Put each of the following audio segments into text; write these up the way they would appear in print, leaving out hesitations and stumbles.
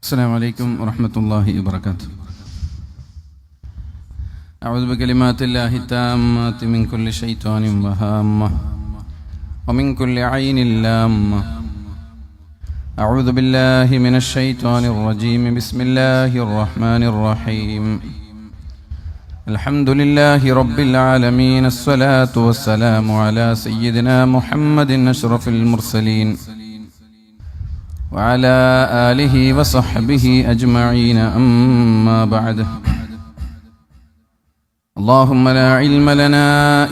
السلام عليكم ورحمة الله وبركاته. أعوذ بكلمات الله التامات من كل شيطان وهامة ومن كل عين لامة. أعوذ بالله من الشيطان الرجيم. بسم الله الرحمن الرحيم. الحمد لله رب العالمين. الصلاة والسلام على سيدنا محمد أشرف المرسلين وعلى آله وصحبه أجمعين. أما بعد. اللهم لا علم لنا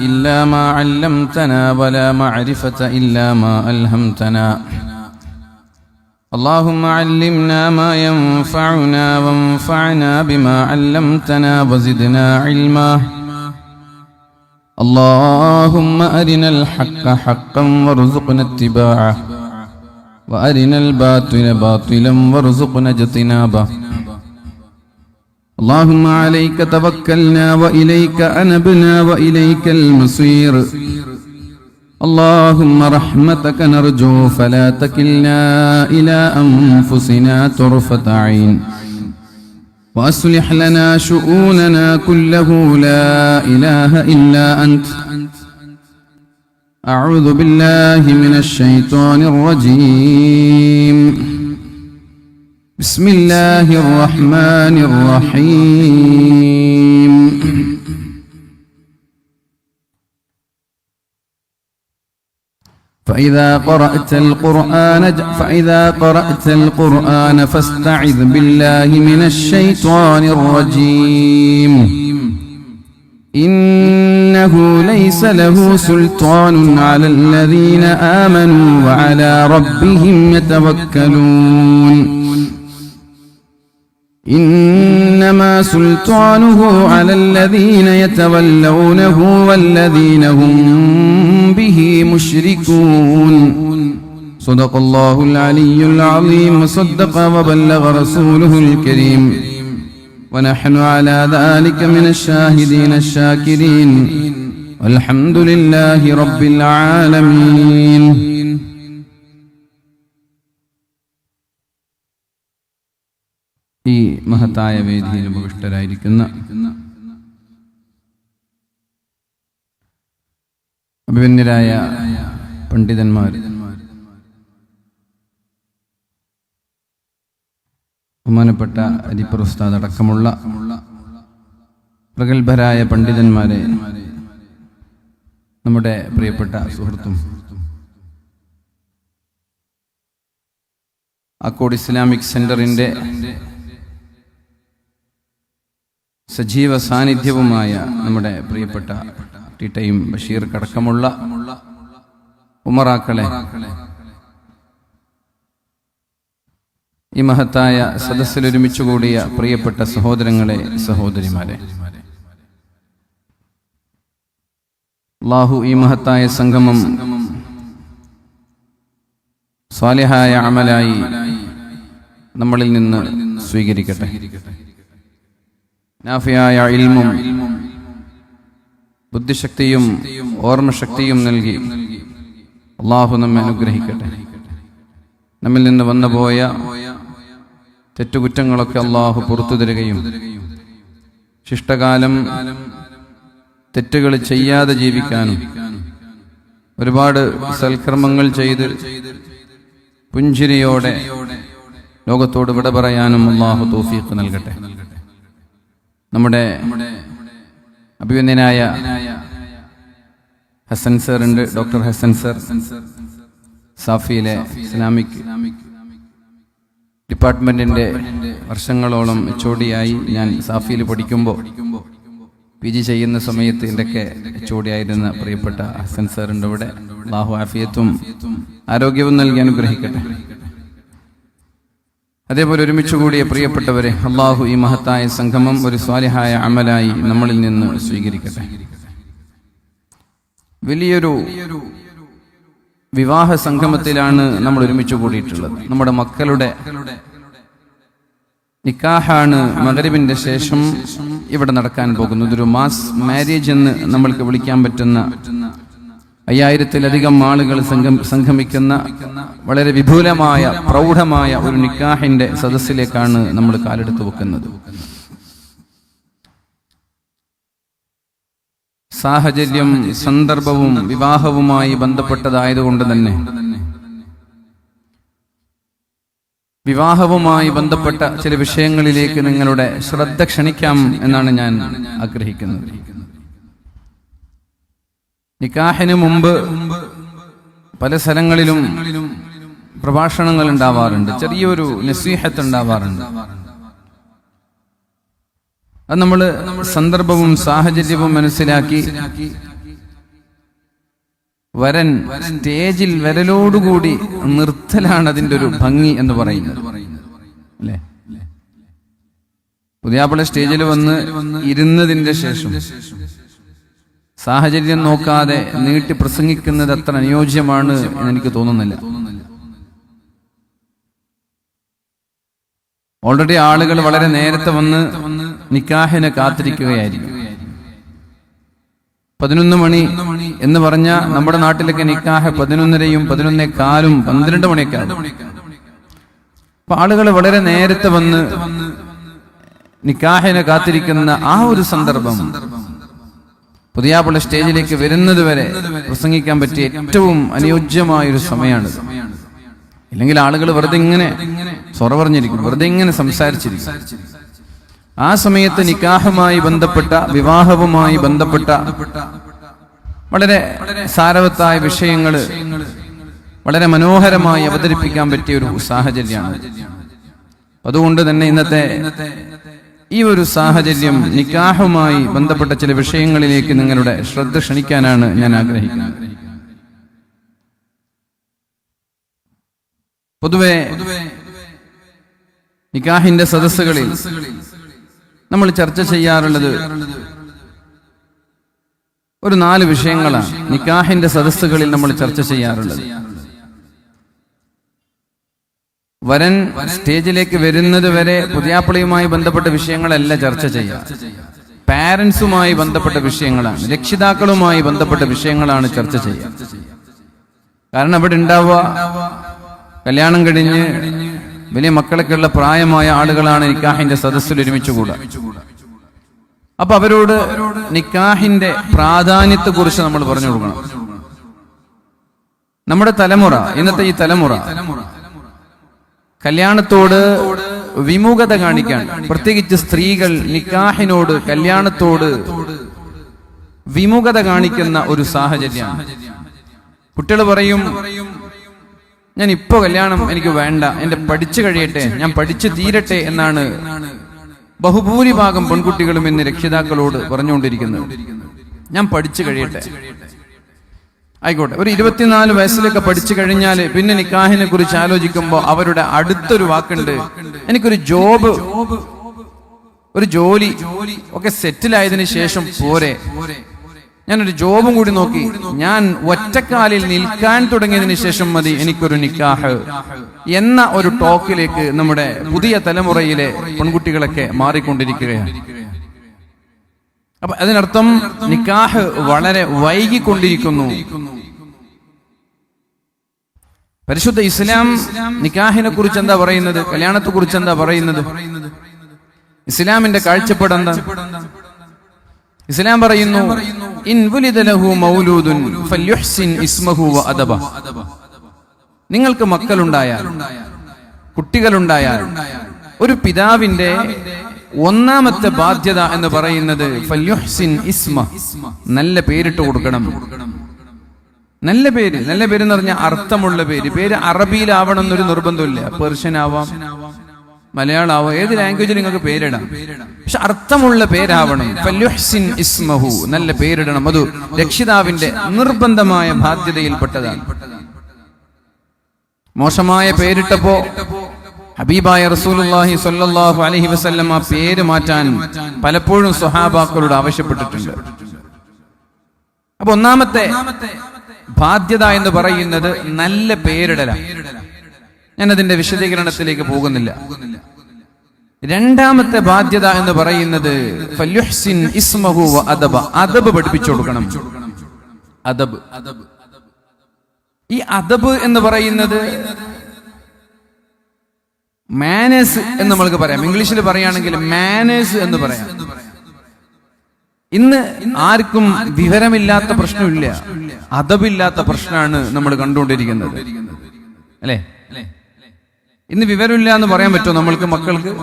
إلا ما علمتنا ولا معرفة إلا ما ألهمتنا. اللهم علمنا ما ينفعنا وانفعنا بما علمتنا وزدنا علما. اللهم أرنا الحق حقا وارزقنا اتباعه وأرنا الباطل باطلا وارزقنا اجتنابه. اللهم عليك توكلنا وإليك أنبنا وإليك المصير. اللهم رحمتك نرجو فلا تكلنا إلى أنفسنا طرفة عين وأصلح لنا شؤوننا كله لا إله إلا أنت. أعوذ بالله من الشيطان الرجيم. بسم الله الرحمن الرحيم. فإذا قرأت القرآن فاستعذ بالله من الشيطان الرجيم. إنه ليس له سلطان على الذين آمنوا وعلى ربهم يتوكلون. إنما سلطانه على الذين يتولونه والذين هم به مشركون. صدق الله العلي العظيم. وصدق وبلغ رسوله الكريم. ونحن على ذلك من الشاهدين الشاكرين. والحمد لله رب العالمين. ഈ മഹത്തായ വേദിയിൽ ഉപവിഷ്ടരായിരിക്കുന്ന അഭിമന്യരായ പണ്ഡിതന്മാർ, ബഹുമാനപ്പെട്ട അരിപ്പർ ഉസ്താദ് അടക്കമുള്ള പ്രഗത്ഭരായ പണ്ഡിതന്മാരെ, നമ്മുടെ പ്രിയപ്പെട്ട സുഹൃത്തും അക്കോട് ഇസ്ലാമിക് സെന്ററിന്റെ സജീവ സാന്നിധ്യവുമായ നമ്മുടെ പ്രിയപ്പെട്ട ടിറ്റയും ബഷീർ അടക്കമുള്ള ഉമറാക്കളെ, ഈ മഹത്തായ സദസ്സിൽ ഒരുമിച്ചു കൂടിയ പ്രിയപ്പെട്ട സഹോദരങ്ങളെ, സഹോദരിമാരെ, അല്ലാഹു ഈ മഹത്തായ സംഗമം സ്വാലിഹായ അമലായി നമ്മളിൽ നിന്ന് സ്വീകരിക്കട്ടെ. നാഫിയായ ഇൽമും ബുദ്ധിശക്തിയും ഓർമ്മശക്തിയും നൽകി അല്ലാഹു നമ്മെ അനുഗ്രഹിക്കട്ടെ. നമ്മിൽ നിന്ന് വന്നുപോയ തെറ്റുകുറ്റങ്ങളൊക്കെ അല്ലാഹു പുറത്തു തരികയും ശിഷ്ടകാലം തെറ്റുകൾ ചെയ്യാതെ ജീവിക്കാനും ഒരുപാട് സൽക്കർമ്മങ്ങൾ ചെയ്ത് പുഞ്ചിരിയോടെ ലോകത്തോട് വിട പറയാനും അല്ലാഹു തൗഫീഖ് നൽകട്ടെ. നമ്മുടെ അഭിവന്ദനായ ഹസൻ സർ ഉണ്ട്, ഡോക്ടർ ഹസൻ സർ, സാഫിയിലെ ഇസ്ലാമിക് ഡിപ്പാർട്ട്മെന്റിന്റെ വർഷങ്ങളോളം HOD-ആയി ഞാൻ സാഫിയിൽ പഠിക്കുമ്പോൾ PG ചെയ്യുന്ന സമയത്ത് ഇതിൻ്റെയൊക്കെ HOD-ആയിരുന്ന പ്രിയപ്പെട്ട ഹസൻ സർ ഉണ്ട് ഇവിടെ. അല്ലാഹു ആഫിയത്തും ആരോഗ്യവും നൽകി അനുഗ്രഹിക്കട്ടെ. അതേപോലെ ഒരുമിച്ച് കൂടിയ പ്രിയപ്പെട്ടവരെ, അല്ലാഹു ഈ മഹത്തായ സംഗമം ഒരു സ്വാലിഹായ അമലായി നമ്മളിൽ നിന്ന് സ്വീകരിക്കട്ടെ. വലിയൊരു വിവാഹ സംഗമത്തിലാണ് നമ്മൾ ഒരുമിച്ച് കൂടിയിട്ടുള്ളത്. നമ്മുടെ മക്കളുടെ നിക്കാഹാണ് മഗ്രിബിന്റെ ശേഷം ഇവിടെ നടക്കാൻ പോകുന്നത്. ഒരു മാസ് മാരേജ് എന്ന് നമ്മൾക്ക് വിളിക്കാൻ പറ്റുന്ന 5000-ലധികം ആളുകൾ സംഗമിക്കുന്ന വളരെ വിപുലമായ പ്രൗഢമായ ഒരു നിക്കാഹിന്റെ സദസ്സിലേക്കാണ് നമ്മൾ കാലെടുത്ത് വെക്കുന്നത്. സാഹചര്യം സന്ദർഭവും വിവാഹവുമായി ബന്ധപ്പെട്ടതായതുകൊണ്ട് തന്നെ വിവാഹവുമായി ബന്ധപ്പെട്ട ചില വിഷയങ്ങളിലേക്ക് നിങ്ങളുടെ ശ്രദ്ധ ക്ഷണിക്കാം എന്നാണ് ഞാൻ ആഗ്രഹിക്കുന്നത്. നിക്കാഹിന് മുമ്പ് പല സ്ഥലങ്ങളിലും പ്രഭാഷണങ്ങൾ ഉണ്ടാവാറുണ്ട്, ചെറിയൊരു നസീഹത്ത് ഉണ്ടാവാറുണ്ട്. അത് നമ്മൾ സന്ദർഭവും സാഹചര്യവും മനസ്സിലാക്കി വരൻ സ്റ്റേജിൽ വരലോടുകൂടി നിർത്തലാണ് അതിൻ്റെ ഒരു ഭംഗി എന്ന് പറയുന്നത്, അല്ലേ? പുതിയാപ്പിള സ്റ്റേജിൽ വന്ന് ഇരുന്നതിന്റെ ശേഷം സാഹചര്യം നോക്കാതെ നീട്ടി പ്രസംഗിക്കുന്നത് അത്ര അനുയോജ്യമാണ് എന്ന് എനിക്ക് തോന്നുന്നില്ല. ഓൾറെഡി ആളുകൾ വളരെ നേരത്തെ വന്ന് നിക്കാഹിനെ കാത്തിരിക്കുകയായിരിക്കും. 11 മണി എന്ന് പറഞ്ഞ നമ്മുടെ നാട്ടിലൊക്കെ നിക്കാഹ് 11:30, 11:15, 12 മണിയൊക്കെ ആകും. അപ്പൊ ആളുകൾ വളരെ നേരത്തെ വന്ന് നിക്കാഹിനെ കാത്തിരിക്കുന്ന ആ ഒരു സന്ദർഭം പുതിയാപ്പിള സ്റ്റേജിലേക്ക് വരുന്നത് വരെ പ്രസംഗിക്കാൻ പറ്റിയ ഏറ്റവും അനുയോജ്യമായൊരു സമയമാണ്. ഇല്ലെങ്കിൽ ആളുകൾ വെറുതെ ഇങ്ങനെ സൊറ പറഞ്ഞിരിക്കും, വെറുതെ ഇങ്ങനെ സംസാരിച്ചിരിക്കും. ആ സമയത്ത് നിക്കാഹുമായി ബന്ധപ്പെട്ട വിവാഹവുമായി ബന്ധപ്പെട്ട വളരെ സാരവത്തായ വിഷയങ്ങൾ വളരെ മനോഹരമായി അവതരിപ്പിക്കാൻ പറ്റിയ ഒരു സാഹചര്യമാണ്. അതുകൊണ്ട് തന്നെ ഇന്നത്തെ ഈ ഒരു സാഹചര്യം നിക്കാഹുമായി ബന്ധപ്പെട്ട ചില വിഷയങ്ങളിലേക്ക് നിങ്ങളുടെ ശ്രദ്ധ ക്ഷണിക്കാനാണ് ഞാൻ ആഗ്രഹിക്കുന്നത്. പൊതുവെ നിക്കാഹിന്റെ സദസ്സുകളിൽ നമ്മൾ ചർച്ച ചെയ്യാറുള്ളത് ഒരു 4 വിഷയങ്ങളാണ്. നിക്കാഹിന്റെ സദസ്സുകളിൽ നമ്മൾ ചർച്ച ചെയ്യാറുള്ളത് വരൻ സ്റ്റേജിലേക്ക് വരുന്നത് വരെ പുതിയാപ്പിളയുമായി ബന്ധപ്പെട്ട വിഷയങ്ങളല്ല ചർച്ച ചെയ്യുക. പാരന്റ്സുമായി ബന്ധപ്പെട്ട വിഷയങ്ങളാണ്, രക്ഷിതാക്കളുമായി ബന്ധപ്പെട്ട വിഷയങ്ങളാണ് ചർച്ച ചെയ്യുക. കാരണം അവിടെ ഉണ്ടാവുക കല്യാണം കഴിഞ്ഞ് വലിയ മക്കളൊക്കെ ഉള്ള പ്രായമായ ആളുകളാണ് നിക്കാഹിന്റെ സദസ്സിൽ ഒരുമിച്ച് കൂടുക. അപ്പൊ അവരോട് നിക്കാഹിന്റെ പ്രാധാന്യത്തെ കുറിച്ച് നമ്മൾ പറഞ്ഞു കൊടുക്കണം. നമ്മുടെ തലമുറ, ഇന്നത്തെ ഈ തലമുറ കല്യാണത്തോട് വിമുഖത കാണിക്കാൻ, പ്രത്യേകിച്ച് സ്ത്രീകൾ നിക്കാഹിനോട്, കല്യാണത്തോട് വിമുഖത കാണിക്കുന്ന ഒരു സാഹചര്യമാണ്. കുട്ടികൾ പറയും, ഞാൻ ഇപ്പോ കല്യാണം എനിക്ക് വേണ്ട, എന്റെ പഠിച്ചു കഴിയട്ടെ, ഞാൻ പഠിച്ചു തീരട്ടെ എന്നാണ് ബഹുഭൂരിഭാഗം പെൺകുട്ടികളും ഇന്ന് രക്ഷിതാക്കളോട് പറഞ്ഞുകൊണ്ടിരിക്കുന്നത്. ഞാൻ പഠിച്ചു കഴിയട്ടെ, ആയിക്കോട്ടെ. ഒരു 24 വയസ്സിലൊക്കെ പഠിച്ചു കഴിഞ്ഞാൽ പിന്നെ നിക്കാഹിനെ കുറിച്ച് ആലോചിക്കുമ്പോൾ അവരുടെ അടുത്തൊരു വാക്കുണ്ട്, എനിക്കൊരു ജോബ്, ഒരു ജോലി ഒക്കെ സെറ്റിലായതിനു ശേഷം പോരെ, ഞാനൊരു ജോബും കൂടി നോക്കി ഞാൻ ഒറ്റക്കാലിൽ നിൽക്കാൻ തുടങ്ങിയതിനു ശേഷം മതി എനിക്കൊരു നിക്കാഹ് എന്ന ഒരു ടോക്കിലേക്ക് നമ്മുടെ പുതിയ തലമുറയിലെ പെൺകുട്ടികളൊക്കെ മാറിക്കൊണ്ടിരിക്കുകയാണ്. അപ്പൊ അതിനർത്ഥം നിക്കാഹ് വളരെ വൈകിക്കൊണ്ടിരിക്കുന്നു. പരിശുദ്ധ ഇസ്ലാം നിക്കാഹിനെ കുറിച്ച് എന്താ പറയുന്നത്, കല്യാണത്തെ കുറിച്ച് എന്താ പറയുന്നത്, ഇസ്ലാമിന്റെ കാഴ്ചപ്പാട് എന്താ? ഇസ്ലാം പറയുന്നു, ഇൻ വുലിദ ലഹു മൗലൂദുൻ ഫല്യുഹ്സിൻ ഇസ്മഹു വഅദബ. നിങ്ങൾക്ക് മക്കളുണ്ടായാൽ, കുട്ടികളുണ്ടായാൽ, ഒരു പിതാവിന്റെ ഒന്നാമത്തെ ബാധ്യത എന്ന് പറയുന്നത് ഫല്യുഹ്സിൻ ഇസ്മ, നല്ല പേരിട്ട് കൊടുക്കണം. നല്ല പേര്, നല്ല പേര് എന്ന് പറഞ്ഞാൽ അർത്ഥമുള്ള പേര്. പേര് അറബിയിലാവണം എന്നൊരു നിർബന്ധമില്ല. പേർഷ്യൻ ആവാം, മലയാളം ആവാം, ഏത് ലാംഗ്വേജിൽ നിങ്ങൾക്ക് പേരിടാം, പക്ഷെ അർത്ഥമുള്ള പേരാവണം. ഫല്യുഹ്സിൻ ഇസ്മഹു, നല്ല പേരിടണം. അത് രക്ഷിതാവിന്റെ നിർബന്ധമായ ബാധ്യതയിൽപ്പെട്ടതാണ്. മോശമായ പേരിട്ടപ്പോ ഹബീബായ റസൂലുള്ളാഹി സ്വല്ലല്ലാഹു അലൈഹി വസല്ലം ആ പേര് മാറ്റാൻ പലപ്പോഴും സ്വഹാബാക്കളോട് ആവശ്യപ്പെട്ടിട്ടുണ്ട്. അപ്പൊ ഒന്നാമത്തെ ബാധ്യത എന്ന് പറയുന്നത് നല്ല പേരിടലാണ്. ഞാൻ അതിന്റെ വിശദീകരണത്തിലേക്ക് പോകുന്നില്ല. രണ്ടാമത്തെ ബാധ്യത എന്ന് പറയുന്നത് ഫല്യുഹ്സിൻ ഇസ്മഹു വഅദബ, അദബ് പഠിപ്പിച്ചു കൊടുക്കണം. അദബ്, ഈ അദബ് എന്ന് പറയുന്നത് മാനേഴ്സ് എന്ന് നമ്മൾക്ക് പറയാം. ഇംഗ്ലീഷിൽ പറയുകയാണെങ്കിൽ മാനേഴ്സ് എന്ന് പറയാം. ഇന്ന് ആർക്കും വിവരമില്ലാത്ത പ്രശ്നമില്ല, അദബില്ലാത്ത പ്രശ്നമാണ് നമ്മൾ കണ്ടുകൊണ്ടിരിക്കുന്നത്, അല്ലേ? ഇന്ന് വിവരമില്ല എന്ന് പറയാൻ പറ്റുമോ നമ്മൾക്ക്?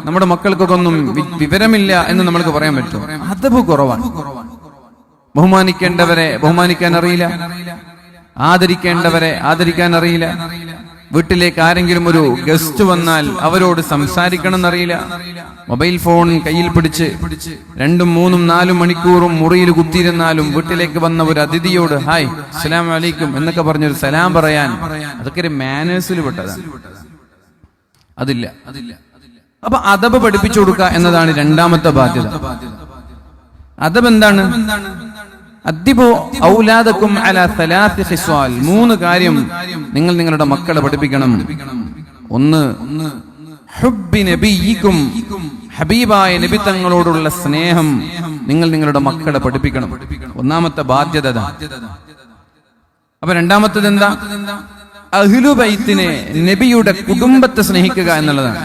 നമ്മുടെ മക്കൾക്കൊക്കെ ഒന്നും വിവരമില്ല എന്ന് നമ്മൾക്ക് പറയാൻ പറ്റുമോ? അദബ് കുറവാണ്. ബഹുമാനിക്കേണ്ടവരെ ബഹുമാനിക്കാൻ അറിയില്ല, ആദരിക്കേണ്ടവരെ ആദരിക്കാൻ അറിയില്ല. വീട്ടിലേക്ക് ആരെങ്കിലും ഒരു ഗസ്റ്റ് വന്നാൽ അവരോട് സംസാരിക്കണം എന്നറിയില്ല. മൊബൈൽ ഫോൺ കയ്യിൽ പിടിച്ച് 2, 3, 4 മണിക്കൂറും മുറിയിൽ കുത്തിയിരുന്നാലും വീട്ടിലേക്ക് വന്ന ഒരു അതിഥിയോട് ഹായ് അസ്സലാമു അലൈക്കും എന്നൊക്കെ പറഞ്ഞൊരു സലാം പറയാൻ, അതൊക്കെ ഒരു മാനേഴ്സിൽ പെട്ടതാണ്. അതില്ല. അപ്പൊ അദബ് പഠിപ്പിച്ചു കൊടുക്കുക എന്നതാണ് രണ്ടാമത്തെ ബാധ്യത. അദബ് എന്താണ്? അദ്ദിബു ഔലാദക്കും അലാ സലാത്തി ഖിസ്വാൽ. 3 കാര്യം നിങ്ങൾ നിങ്ങളുടെ മക്കളെ പഠിപ്പിക്കണം. ഒന്ന്, ഹുബ്ബി നബിയിക്കും, ഹബീബായ നബി തങ്ങളോടുള്ള സ്നേഹം നിങ്ങൾ നിങ്ങളുടെ മക്കളെ പഠിപ്പിക്കണം. ഒന്നാമത്തെ ബാധ്യത. അപ്പൊ രണ്ടാമത്തേത് എന്താ? അഹ്ലു ബൈത്തിനെ, നബിയുടെ കുടുംബത്തെ സ്നേഹിക്കുക എന്നുള്ളതാണ്.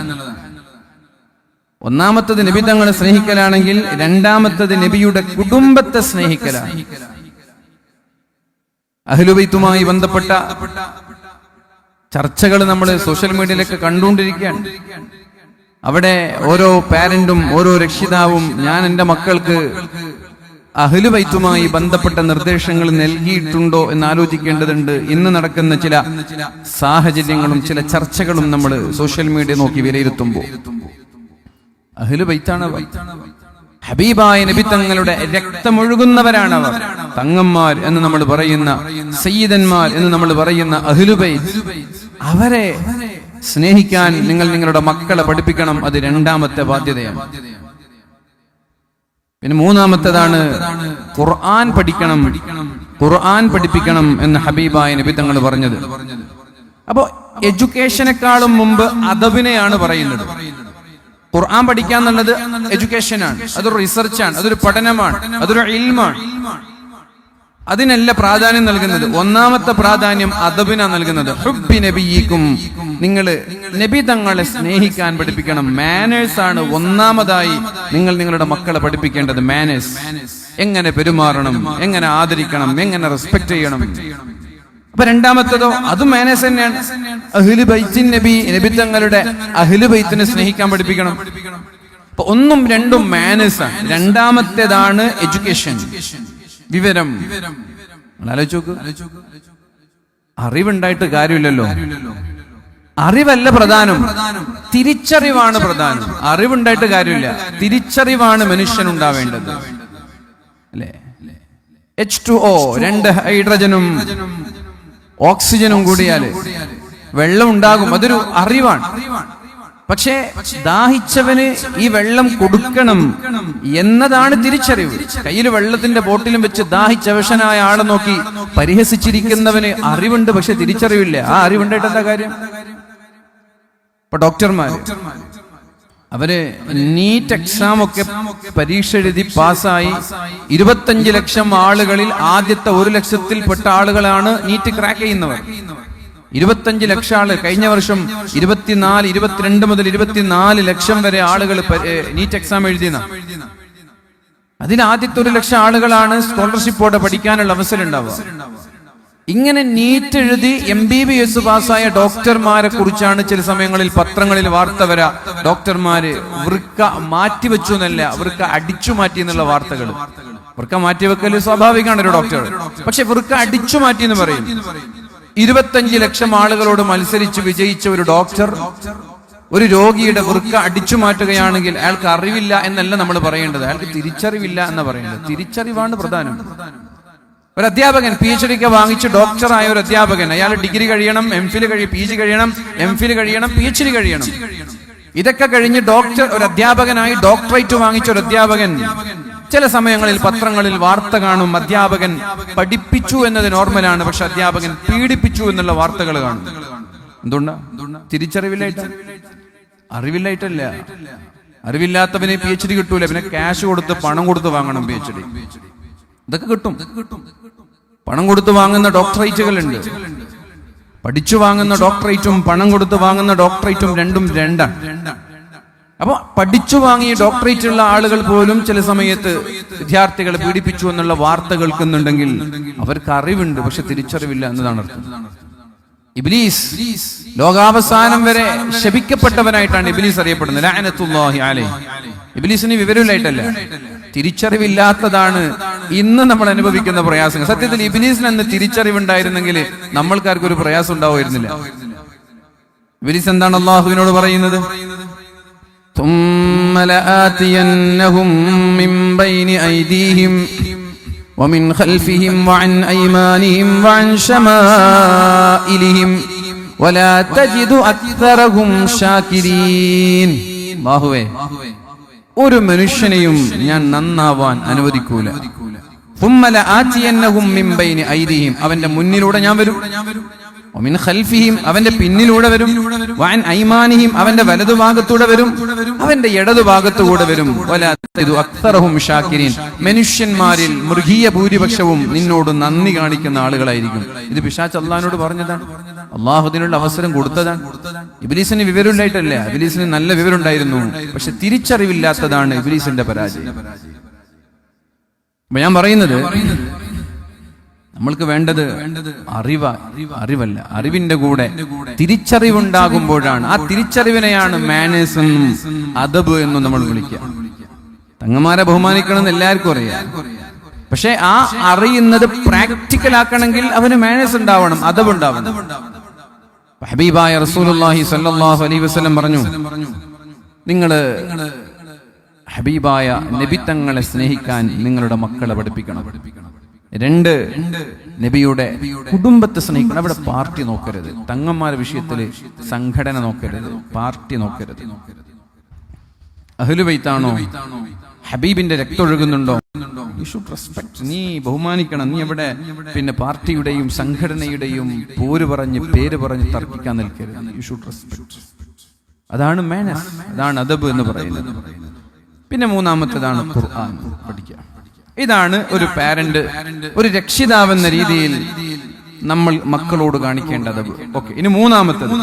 ഒന്നാമത്തത് നബി തങ്ങളെ സ്നേഹിക്കലാണെങ്കിൽ രണ്ടാമത്തത് നബിയുടെ കുടുംബത്തെ സ്നേഹിക്കലാണ്. അഹ്ലുബൈത്തുമായി ബന്ധപ്പെട്ട ചർച്ചകൾ നമ്മൾ സോഷ്യൽ മീഡിയയിലൊക്കെ കണ്ടുകൊണ്ടിരിക്കുകയാണ്. അവിടെ ഓരോ പാരന്റും ഓരോ രക്ഷിതാവും ഞാൻ എൻ്റെ മക്കൾക്ക് അഹ്ലുബൈത്തുമായി ബന്ധപ്പെട്ട നിർദ്ദേശങ്ങൾ നൽകിയിട്ടുണ്ടോ എന്ന് ആലോചിക്കേണ്ടതുണ്ട്. ഇന്ന് നടക്കുന്ന ചില സാഹചര്യങ്ങളും ചില ചർച്ചകളും നമ്മൾ സോഷ്യൽ മീഡിയ നോക്കി വിലയിരുത്തുമ്പോൾ അഹ്ലുബൈത്താണ് ഹബീബായ നബി തങ്ങളുടെ രക്തമൊഴുകുന്നവരാണ് അവർ. തങ്ങന്മാർ എന്ന് നമ്മൾ പറയുന്ന, സയ്യിദന്മാർ എന്ന് നമ്മൾ പറയുന്ന അഹ്ലുബൈത്ത്, അവരെ സ്നേഹിക്കാൻ നിങ്ങൾ നിങ്ങളുടെ മക്കളെ പഠിപ്പിക്കണം. അത് രണ്ടാമത്തെ ബാധ്യതയാണ്. പിന്നെ മൂന്നാമത്തേതാണ് ഖുർആൻ പഠിക്കണം, ഖുർആൻ പഠിപ്പിക്കണം എന്ന് ഹബീബായ നബി തങ്ങൾ പറഞ്ഞത്. അപ്പോ എഡ്യൂക്കേഷനേക്കാളും മുമ്പ് അദബിനെയാണ് പറയുന്നത്. ഖുർആൻ പഠിക്കുക എന്നുള്ളത് എഡ്യൂക്കേഷനാണ്, അതൊരു റിസർച്ചാണ്, അതൊരു പഠനമാണ്, അതൊരു ഇൽമാണ്. അതിനല്ല പ്രാധാന്യം നൽകുന്നത്. ഒന്നാമത്തെ പ്രാധാന്യം അദബിനാണ് നൽകുന്നത്. ഹുബ്ബി നബിയിക്കും, നിങ്ങൾ നബി തങ്ങളെ സ്നേഹിക്കാൻ പഠിപ്പിക്കണം. മാനേഴ്സ് ആണ് ഒന്നാമതായി നിങ്ങൾ നിങ്ങളുടെ മക്കളെ പഠിപ്പിക്കേണ്ടത്. മാനേഴ്സ്, എങ്ങനെ പെരുമാറണം, എങ്ങനെ ആദരിക്കണം, എങ്ങനെ റെസ്പെക്ട് ചെയ്യണം. അപ്പൊ രണ്ടാമത്തേതോ അതും മാനേഴ്സ് തന്നെയാണ്. അഹ്ലു ബൈത്തിൻ നബി, നബി തങ്ങളുടെ അഹ്ലു ബൈത്തിനെ സ്നേഹിക്കാൻ പഠിപ്പിക്കണം. അപ്പൊ 1ഉം 2ഉം മാനേഴ്സ് ആണ്. രണ്ടാമത്തേതാണ് എഡ്യൂക്കേഷൻ, വിവരം. ആലോചിച്ച് നോക്ക്, അറിവുണ്ടായിട്ട് കാര്യമില്ലല്ലോ. അറിവല്ല പ്രധാനം, തിരിച്ചറിവാണ് പ്രധാനം. അറിവുണ്ടായിട്ട് കാര്യമില്ല, തിരിച്ചറിവാണ് മനുഷ്യനുണ്ടാവേണ്ടത്, അല്ലേ? H2O, 2 ഹൈഡ്രജനും ഓക്സിജനും കൂടിയാൽ വെള്ളം ഉണ്ടാകും. അതൊരു അറിവാണ്. പക്ഷേ ദാഹിച്ചവന് ഈ വെള്ളം കൊടുക്കണം എന്നതാണ് തിരിച്ചറിവ്. കയ്യിൽ വെള്ളത്തിന്റെ ബോട്ടിലും വെച്ച് ദാഹിച്ചവശനായ ആളെ നോക്കി പരിഹസിച്ചിരിക്കുന്നവന് അറിവുണ്ട്, പക്ഷെ തിരിച്ചറിവില്ല. ആ അറിവുണ്ടായിട്ട് എന്താ കാര്യം? ഇപ്പൊ ഡോക്ടർമാര് അവര് നീറ്റ് എക്സാം ഒക്കെ പരീക്ഷ എഴുതി പാസ്സായി 25 ലക്ഷം ആളുകളിൽ ആദ്യത്തെ 1 ലക്ഷത്തിൽപ്പെട്ട ആളുകളാണ് നീറ്റ് ക്രാക്ക് ചെയ്യുന്നവർ. 25 ലക്ഷം ആള്. കഴിഞ്ഞ വർഷം 22 മുതൽ 24 ലക്ഷം വരെ ആളുകൾ നീറ്റ് എക്സാം എഴുതിയെന്ന. അതിൽ ആദ്യത്തെ 1 ലക്ഷം ആളുകളാണ് സ്കോളർഷിപ്പോടെ പഠിക്കാനുള്ള അവസരം ഉണ്ടാവുക. ഇങ്ങനെ നീറ്റ് എഴുതി MBBS പാസ്സായ ഡോക്ടർമാരെ കുറിച്ചാണ് ചില സമയങ്ങളിൽ പത്രങ്ങളിൽ വാർത്ത വരാ. ഡോക്ടർമാര് വൃക്ക മാറ്റിവെച്ചു എന്നല്ല, വൃക്ക അടിച്ചു മാറ്റി എന്നുള്ള വാർത്തകൾ. വൃക്ക മാറ്റിവെക്കല് സ്വാഭാവികമാണ് ഒരു ഡോക്ടർ, പക്ഷെ വൃക്ക അടിച്ചു മാറ്റി എന്ന് പറയും. 25 ലക്ഷം ആളുകളോട് മത്സരിച്ച് വിജയിച്ച ഒരു ഡോക്ടർ ഒരു രോഗിയുടെ വൃക്ക അടിച്ചു മാറ്റുകയാണെങ്കിൽ അയാൾക്ക് അറിവില്ല എന്നല്ല നമ്മൾ പറയേണ്ടത്, അയാൾക്ക് തിരിച്ചറിവില്ല എന്ന് പറയേണ്ടത്. തിരിച്ചറിവാണ് പ്രധാനം. ഒരു അധ്യാപകൻ PhD വാങ്ങിച്ച് ഡോക്ടറായ ഒരു അധ്യാപകൻ, അയാൾ ഡിഗ്രി കഴിയണം, MPhil PG കഴിയണം, MPhil കഴിയണം, PhD കഴിയണം. ഇതൊക്കെ കഴിഞ്ഞ് ഒരു അധ്യാപകനായി ഡോക്ടറേറ്റ് വാങ്ങിച്ച ഒരു അധ്യാപകൻ ചില സമയങ്ങളിൽ പത്രങ്ങളിൽ വാർത്ത കാണും. അധ്യാപകൻ പഠിപ്പിച്ചു എന്നത് നോർമലാണ്, പക്ഷെ അധ്യാപകൻ പീഡിപ്പിച്ചു എന്നുള്ള വാർത്തകൾ കാണും. എന്തുകൊണ്ടാ? തിരിച്ചറിവില്ലായിട്ട്, അറിവില്ലായിട്ടല്ല. അറിവില്ലാത്തവന് PhD കിട്ടൂല, പിന്നെ ക്യാഷ് കൊടുത്ത് പണം കൊടുത്ത് വാങ്ങണം PhD. ഇതൊക്കെ കിട്ടും, പണം കൊടുത്ത് വാങ്ങുന്ന ഡോക്ടറേറ്റുകളുണ്ട്. പഠിച്ചു വാങ്ങുന്ന ഡോക്ടറേറ്റും പണം കൊടുത്ത് വാങ്ങുന്ന ഡോക്ടറേറ്റും രണ്ടും രണ്ടാണ്. അപ്പൊ പഠിച്ചു വാങ്ങിയ ഡോക്ടറേറ്റ് ഉള്ള ആളുകൾ പോലും ചില സമയത്ത് വിദ്യാർത്ഥികളെ പീഡിപ്പിച്ചു എന്നുള്ള വാർത്ത കേൾക്കുന്നുണ്ടെങ്കിൽ അവർക്ക് അറിവുണ്ട്, പക്ഷെ തിരിച്ചറിവില്ല എന്നതാണ് അർത്ഥം. ഇബ്ലീസ് ലോകാവസാനം വരെ ശപിക്കപ്പെട്ടവനായിട്ടാണ് ഇബ്ലീസ് അറിയപ്പെടുന്നത്. ലഅനത്തുല്ലാഹി അലൈഹി. ഇബ്ലീസിന് വിവരമില്ലായിട്ടല്ല, തിരിച്ചറിവില്ലാത്തതാണ് ഇന്ന് നമ്മൾ അനുഭവിക്കുന്ന പ്രയാസങ്ങൾ. സത്യത്തിൽ ഇബ്ലീസിന് അന്ന് തിരിച്ചറിവുണ്ടായിരുന്നെങ്കിൽ നമ്മൾക്കാർക്കൊരു പ്രയാസം ഉണ്ടാവുമായിരുന്നില്ല. ഇബ്ലീസ് എന്താണ് അല്ലാഹുവിനോട് പറയുന്നത്? ثم لآتينهم من بين أيديهم ومن خلفهم وعن أيمانهم وعن شمائلهم ولا تجد أكثرهم شاكرين. അല്ലാഹുവേ, ഒരു മനുഷ്യനെയും ഞാൻ നന്നാവാൻ അനുവദിക്കൂല. ثم لآتينهم من بين أيديهم, അവന്റെ മുന്നിലൂടെ ഞാൻ വരും. വമിൻ ഖൽഫിഹിം, അവന്റെ പിന്നിലൂടെ വരും. വഅൻ ഐമാനിഹിം, അവന്റെ വലതുഭാഗത്തൂടെ വരും. അവന്റെ ഇടതുഭാഗത്തുകൂടെ വരും. വലാ തജിദു അക്തറഹും ഷാകിരീൻ, മനുഷ്യന്മാരിൽ മൃഗീയ ഭൂരിപക്ഷവും നിന്നോട് നന്ദി കാണിക്കുന്ന ആളുകളായിരിക്കും. ഇത് പിശാച് അല്ലാഹുവിനോട് പറഞ്ഞതാണ്, അല്ലാഹു ഇതിനുള്ള അവസരം കൊടുത്തതാണ്. ഇബ്ലീസിന് വിവരമുണ്ടായിട്ടല്ല, ഇബ്ലീസിന് നല്ല വിവരമുണ്ടായിരുന്നു, പക്ഷെ തിരിച്ചറിവില്ലാത്തതാണ് ഇബ്ലീസിന്റെ പരാജയം. അപ്പൊ ഞാൻ പറയുന്നത്, നമ്മൾക്ക് വേണ്ടത് അറിവല്ല, അറിവിന്റെ കൂടെ തിരിച്ചറിവുണ്ടാകുമ്പോഴാണ്, ആ തിരിച്ചറിവിനെയാണ് മാനേഴ്സ് എന്നും അദബ് എന്നും നമ്മൾ വിളിക്കുക. തങ്ങന്മാരെ ബഹുമാനിക്കണമെന്ന് എല്ലാവർക്കും അറിയാം, പക്ഷെ ആ അറിയുന്നത് പ്രാക്ടിക്കൽ ആക്കണമെങ്കിൽ അവന് മാനേഴ്സ് ഉണ്ടാവണം, അദബ് ഉണ്ടാവണം. ഹബീബായ റസൂലുള്ളാഹി സ്വല്ലല്ലാഹു അലൈഹി വസല്ലം പറഞ്ഞു, നിങ്ങള് ഹബീബായ നബിത്തങ്ങളെ സ്നേഹിക്കാൻ നിങ്ങളുടെ മക്കളെ പഠിപ്പിക്കണം. 2, നബിയുടെ കുടുംബത്തെ സ്നേഹിക്കണം. അവിടെ പാർട്ടി നോക്കരുത്, തങ്ങന്മാരുടെ വിഷയത്തിൽ സംഘടന നോക്കരുത്, പാർട്ടി നോക്കരുത്. അഹ്ലു ബൈത്താണോ, ഹബീബിന്റെ രക്തം ഒഴുകുന്നുണ്ടോ, യു ഷുഡ് റെസ്പെക്ട്, നീ ബഹുമാനിക്കണം. നീ എവിടെ പിന്നെ പാർട്ടിയുടെയും സംഘടനയുടെയും പേര് പറഞ്ഞ് തർക്കിക്കാൻ നിൽക്കരുത്. U should respect. അതാണ് മാനേഴ്സ്, അതാണ് അദബ് എന്ന് പറയുന്നത്. പിന്നെ 3-ാമത്തേതാണ് ഖുർആൻ പഠിക്കുക. ഇതാണ് ഒരു പാരന്റ്, ഒരു രക്ഷിതാവെന്ന രീതിയിൽ നമ്മൾ മക്കളോട് കാണിക്കേണ്ടത്. ഓക്കെ, ഇനി 3-ാമത്തേത്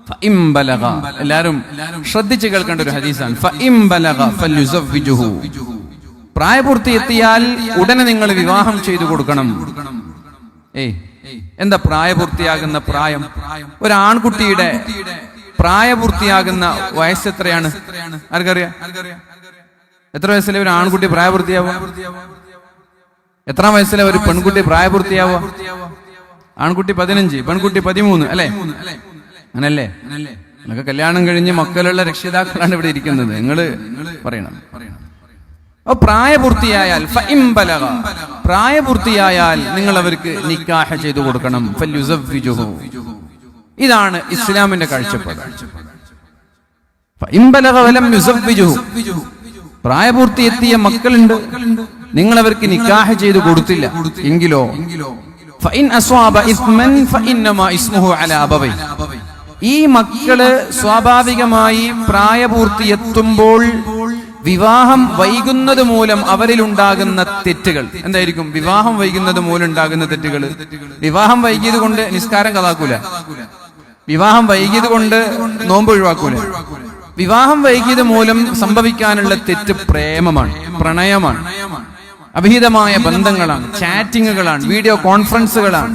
ഫഇം ബലഗ. എല്ലാവരും ശ്രദ്ധിച്ച് കേൾക്കേണ്ട ഒരു ഹദീസാണ്. ഫഇം ബലഗ ഫൽയുസവ്വിജുഹു, പ്രായപൂർത്തി എത്തിയാൽ ഉടനെ നിങ്ങൾ വിവാഹം ചെയ്തു കൊടുക്കണം. എന്താ പ്രായപൂർത്തിയാകുന്ന പ്രായം? ഒരു ആൺകുട്ടിയുടെ പ്രായപൂർത്തിയാകുന്ന വയസ്സ് എത്രയാണ്? ആർക്കറിയാം? എത്ര വയസ്സിലെ ഒരു ആൺകുട്ടി പ്രായപൂർത്തിയാവുക? എത്രാം വയസ്സിലെ ഒരു പെൺകുട്ടി പ്രായപൂർത്തിയാവുക? ആൺകുട്ടി 15, പെൺകുട്ടി 13, അല്ലേ? അങ്ങനല്ലേ? നിങ്ങൾക്ക് കല്യാണം കഴിഞ്ഞ് മക്കളുള്ള രക്ഷിതാക്കളാണ് ഇവിടെ ഇരിക്കുന്നത്, നിങ്ങൾ പറയണം. അപ്പൊ പ്രായപൂർത്തിയായാൽ ഫഇം ബലഗ, പ്രായപൂർത്തിയായാൽ നിങ്ങൾ അവർക്ക് നിക്കാഹ് ചെയ്തു കൊടുക്കണം. ഫൽയുസവ്വിജുഹു, ഇതാണ് ഇസ്ലാമിന്റെ കാഴ്ചപ്പാട്. ഫഇം ബലഗ വലം യുസവ്വിജുഹു, പ്രായപൂർത്തി എത്തിയ മക്കളുണ്ട്, നിങ്ങൾ അവർക്ക് നിക്കാഹ് ചെയ്തു കൊടുത്തില്ല എങ്കിലോ ഫഇൻ അസ്വാബ ഇസ്മൻ ഫഇന്നമാ ഇസ്മുഹു അലാ അബവൈ, ഈ മക്കള് സ്വാഭാവികമായി പ്രായപൂർത്തി എത്തുമ്പോൾ വിവാഹം വൈകുന്നത് മൂലം അവരിലുണ്ടാകുന്ന തെറ്റുകൾ എന്തായിരിക്കും? വിവാഹം വൈകുന്നത് മൂലം ഉണ്ടാകുന്ന തെറ്റുകൾ. വിവാഹം വൈകിയത് കൊണ്ട് നിസ്കാരം കളാക്കൂല, വിവാഹം വൈകിയത് കൊണ്ട് നോമ്പ് ഒഴിവാക്കൂല. വിവാഹം വൈകിയത് മൂലം സംഭവിക്കാനുള്ള തെറ്റ് പ്രേമമാണ്, പ്രണയമാണ്, അഭിഹിതമായ ബന്ധങ്ങളാണ്, ചാറ്റിങ്ങുകളാണ്, വീഡിയോ കോൺഫറൻസുകളാണ്,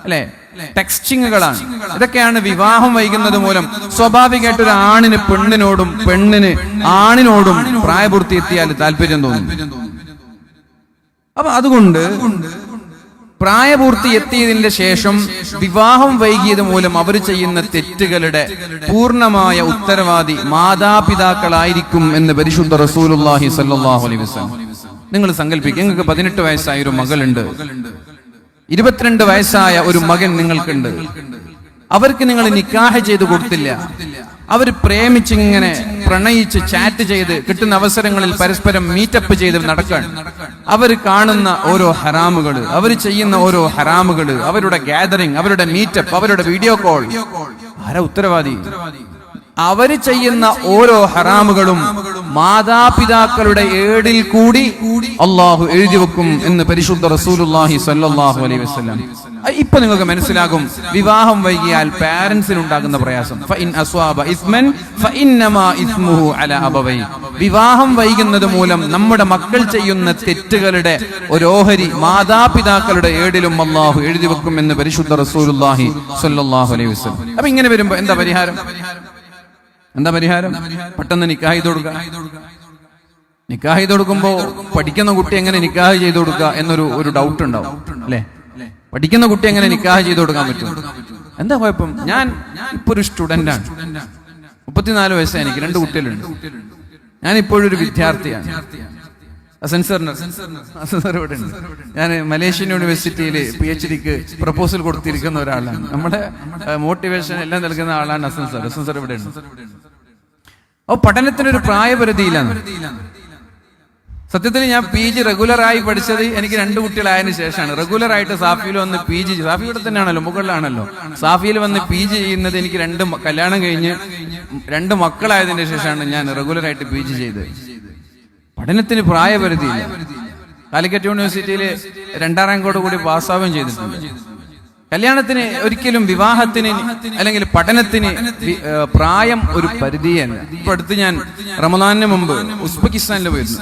അല്ലെ, ടെക്സ്റ്റിങ്ങുകളാണ്. ഇതൊക്കെയാണ് വിവാഹം വൈകുന്നത് മൂലം സ്വാഭാവികമായിട്ട് ഒരു ആണിന് പെണ്ണിനോടും പെണ്ണിന് ആണിനോടും പ്രായപൂർത്തി എത്തിയാൽ താല്പര്യം തോന്നും. അപ്പൊ അതുകൊണ്ട് പ്രായപൂർത്തി എത്തിയതിന്റെ ശേഷം വിവാഹം വൈകിയത് മൂലം അവർ ചെയ്യുന്ന തെറ്റുകളുടെ പൂർണ്ണമായ ഉത്തരവാദി മാതാപിതാക്കളായിരിക്കും എന്ന് പരിശുദ്ധ റസൂലുള്ളാഹി സ്വല്ലല്ലാഹു അലൈഹി വസല്ലം. നിങ്ങൾ സങ്കല്പിക്കുക, നിങ്ങൾക്ക് 18 വയസ്സായ ഒരു മകളുണ്ട്, 22 വയസ്സായ ഒരു മകൻ നിങ്ങൾക്കുണ്ട്. അവർക്ക് നിങ്ങൾ നിക്കാഹ് ചെയ്ത് കൊടുത്തില്ല. അവർ പ്രേമിച്ചിങ്ങനെ പ്രണയിച്ച് ചാറ്റ് ചെയ്ത് കിട്ടുന്ന അവസരങ്ങളിൽ പരസ്പരം മീറ്റപ്പ് ചെയ്ത് നടക്കാൻ അവർ കാണുന്ന ഓരോ ഹറാമുകൾ, അവർ ചെയ്യുന്ന ഓരോ ഹറാമുകൾ, അവരുടെ ഗാദറിംഗ്, അവരുടെ മീറ്റപ്പ്, അവരുടെ വീഡിയോ കോൾ, ആരാ ഉത്തരവാദി? അവര് ചെയ്യുന്ന ഓരോ ഹറാമുകളും മാതാപിതാക്കളുടെ ഏടിൽ കൂടി അള്ളാഹു എഴുതി വെക്കും എന്ന് പരിശുദ്ധ റസൂലുള്ളാഹി സ്വല്ലല്ലാഹു അലൈഹി വസല്ലം. ഇപ്പൊ നിങ്ങൾക്ക് മനസ്സിലാകും വിവാഹം വൈകിയാൽ പാരന്റ്സിന് ഉണ്ടാകുന്ന പ്രയാസം. ഫഇൻ അസ്വാബ ഇസ്മൻ ഫഇന്നമാ ഇസ്മുഹു അലാ അബവൈ. വിവാഹം വൈകുന്നത് മൂലം നമ്മുടെ മക്കൾ ചെയ്യുന്ന തെറ്റുകളുടെ ഒരു ഓഹരി മാതാപിതാക്കളുടെ ഏടിലും അള്ളാഹു എഴുതി വെക്കും എന്ന് പരിശുദ്ധ റസൂലുള്ളാഹി സ്വല്ലല്ലാഹു അലൈഹി വസല്ലം. അപ്പൊ ഇങ്ങനെ വരുമ്പോ എന്താ പരിഹാരം? പെട്ടെന്ന് നിക്കാഹ് ചെയ്ത് കൊടുക്കുക. നിക്കാഹ് ചെയ്ത് കൊടുക്കുമ്പോ പഠിക്കുന്ന കുട്ടി എങ്ങനെ നിക്കാഹ് ചെയ്ത് കൊടുക്കുക എന്നൊരു ഡൗട്ട് ഉണ്ടാവും അല്ലെ? പഠിക്കുന്ന കുട്ടി എങ്ങനെ നിക്കാഹ് ചെയ്ത് കൊടുക്കാൻ പറ്റും? എന്താ കുഴപ്പം? ഞാൻ ഇപ്പൊ ഒരു സ്റ്റുഡന്റാണ്, 34 വയസ്സായി, എനിക്ക് 2 കുട്ടികളുണ്ട്. ഞാൻ ഇപ്പോഴൊരു വിദ്യാർത്ഥിയാണ്. ഇവിടെ ഉണ്ട്. ഞാൻ മലേഷ്യൻ യൂണിവേഴ്സിറ്റിയിൽ PhDക്ക് പ്രപ്പോസൽ കൊടുത്തിരിക്കുന്ന ഒരാളാണ്. നമ്മുടെ മോട്ടിവേഷൻ എല്ലാം നൽകുന്ന ആളാണ് ഹസൻ സാർ ഇവിടെ ഉണ്ട്. അപ്പൊ പഠനത്തിനൊരു പ്രായപരിധിയിലാണ്. സത്യത്തിൽ ഞാൻ PG റെഗുലറായി പഠിച്ചത് എനിക്ക് 2 കുട്ടികളായതിനു ശേഷമാണ്. റെഗുലറായിട്ട് സാഫിയിൽ വന്ന് PG, സാഫി ഇവിടെ തന്നെയാണല്ലോ, മുകളിലാണല്ലോ. സാഫിയിൽ വന്ന് PG ചെയ്യുന്നത് എനിക്ക് 2 കല്യാണം കഴിഞ്ഞ് 2 മക്കളായതിനു ശേഷമാണ് ഞാൻ റെഗുലറായിട്ട് PG ചെയ്തത്. പഠനത്തിന് പ്രായപരിധിയില്ല. കാലിക്കറ്റ് യൂണിവേഴ്സിറ്റിയിൽ 2ാം റാങ്കോട് കൂടി പാസ്സാവുകയും ചെയ്തിട്ടുണ്ട്. കല്യാണത്തിന് ഒരിക്കലും, വിവാഹത്തിന് അല്ലെങ്കിൽ പഠനത്തിന് പ്രായം ഒരു പരിധിയല്ല. ഇപ്പൊ അടുത്ത് ഞാൻ റമദാനിന് മുമ്പ് ഉസ്ബെക്കിസ്ഥാനിൽ പോയിരുന്നു.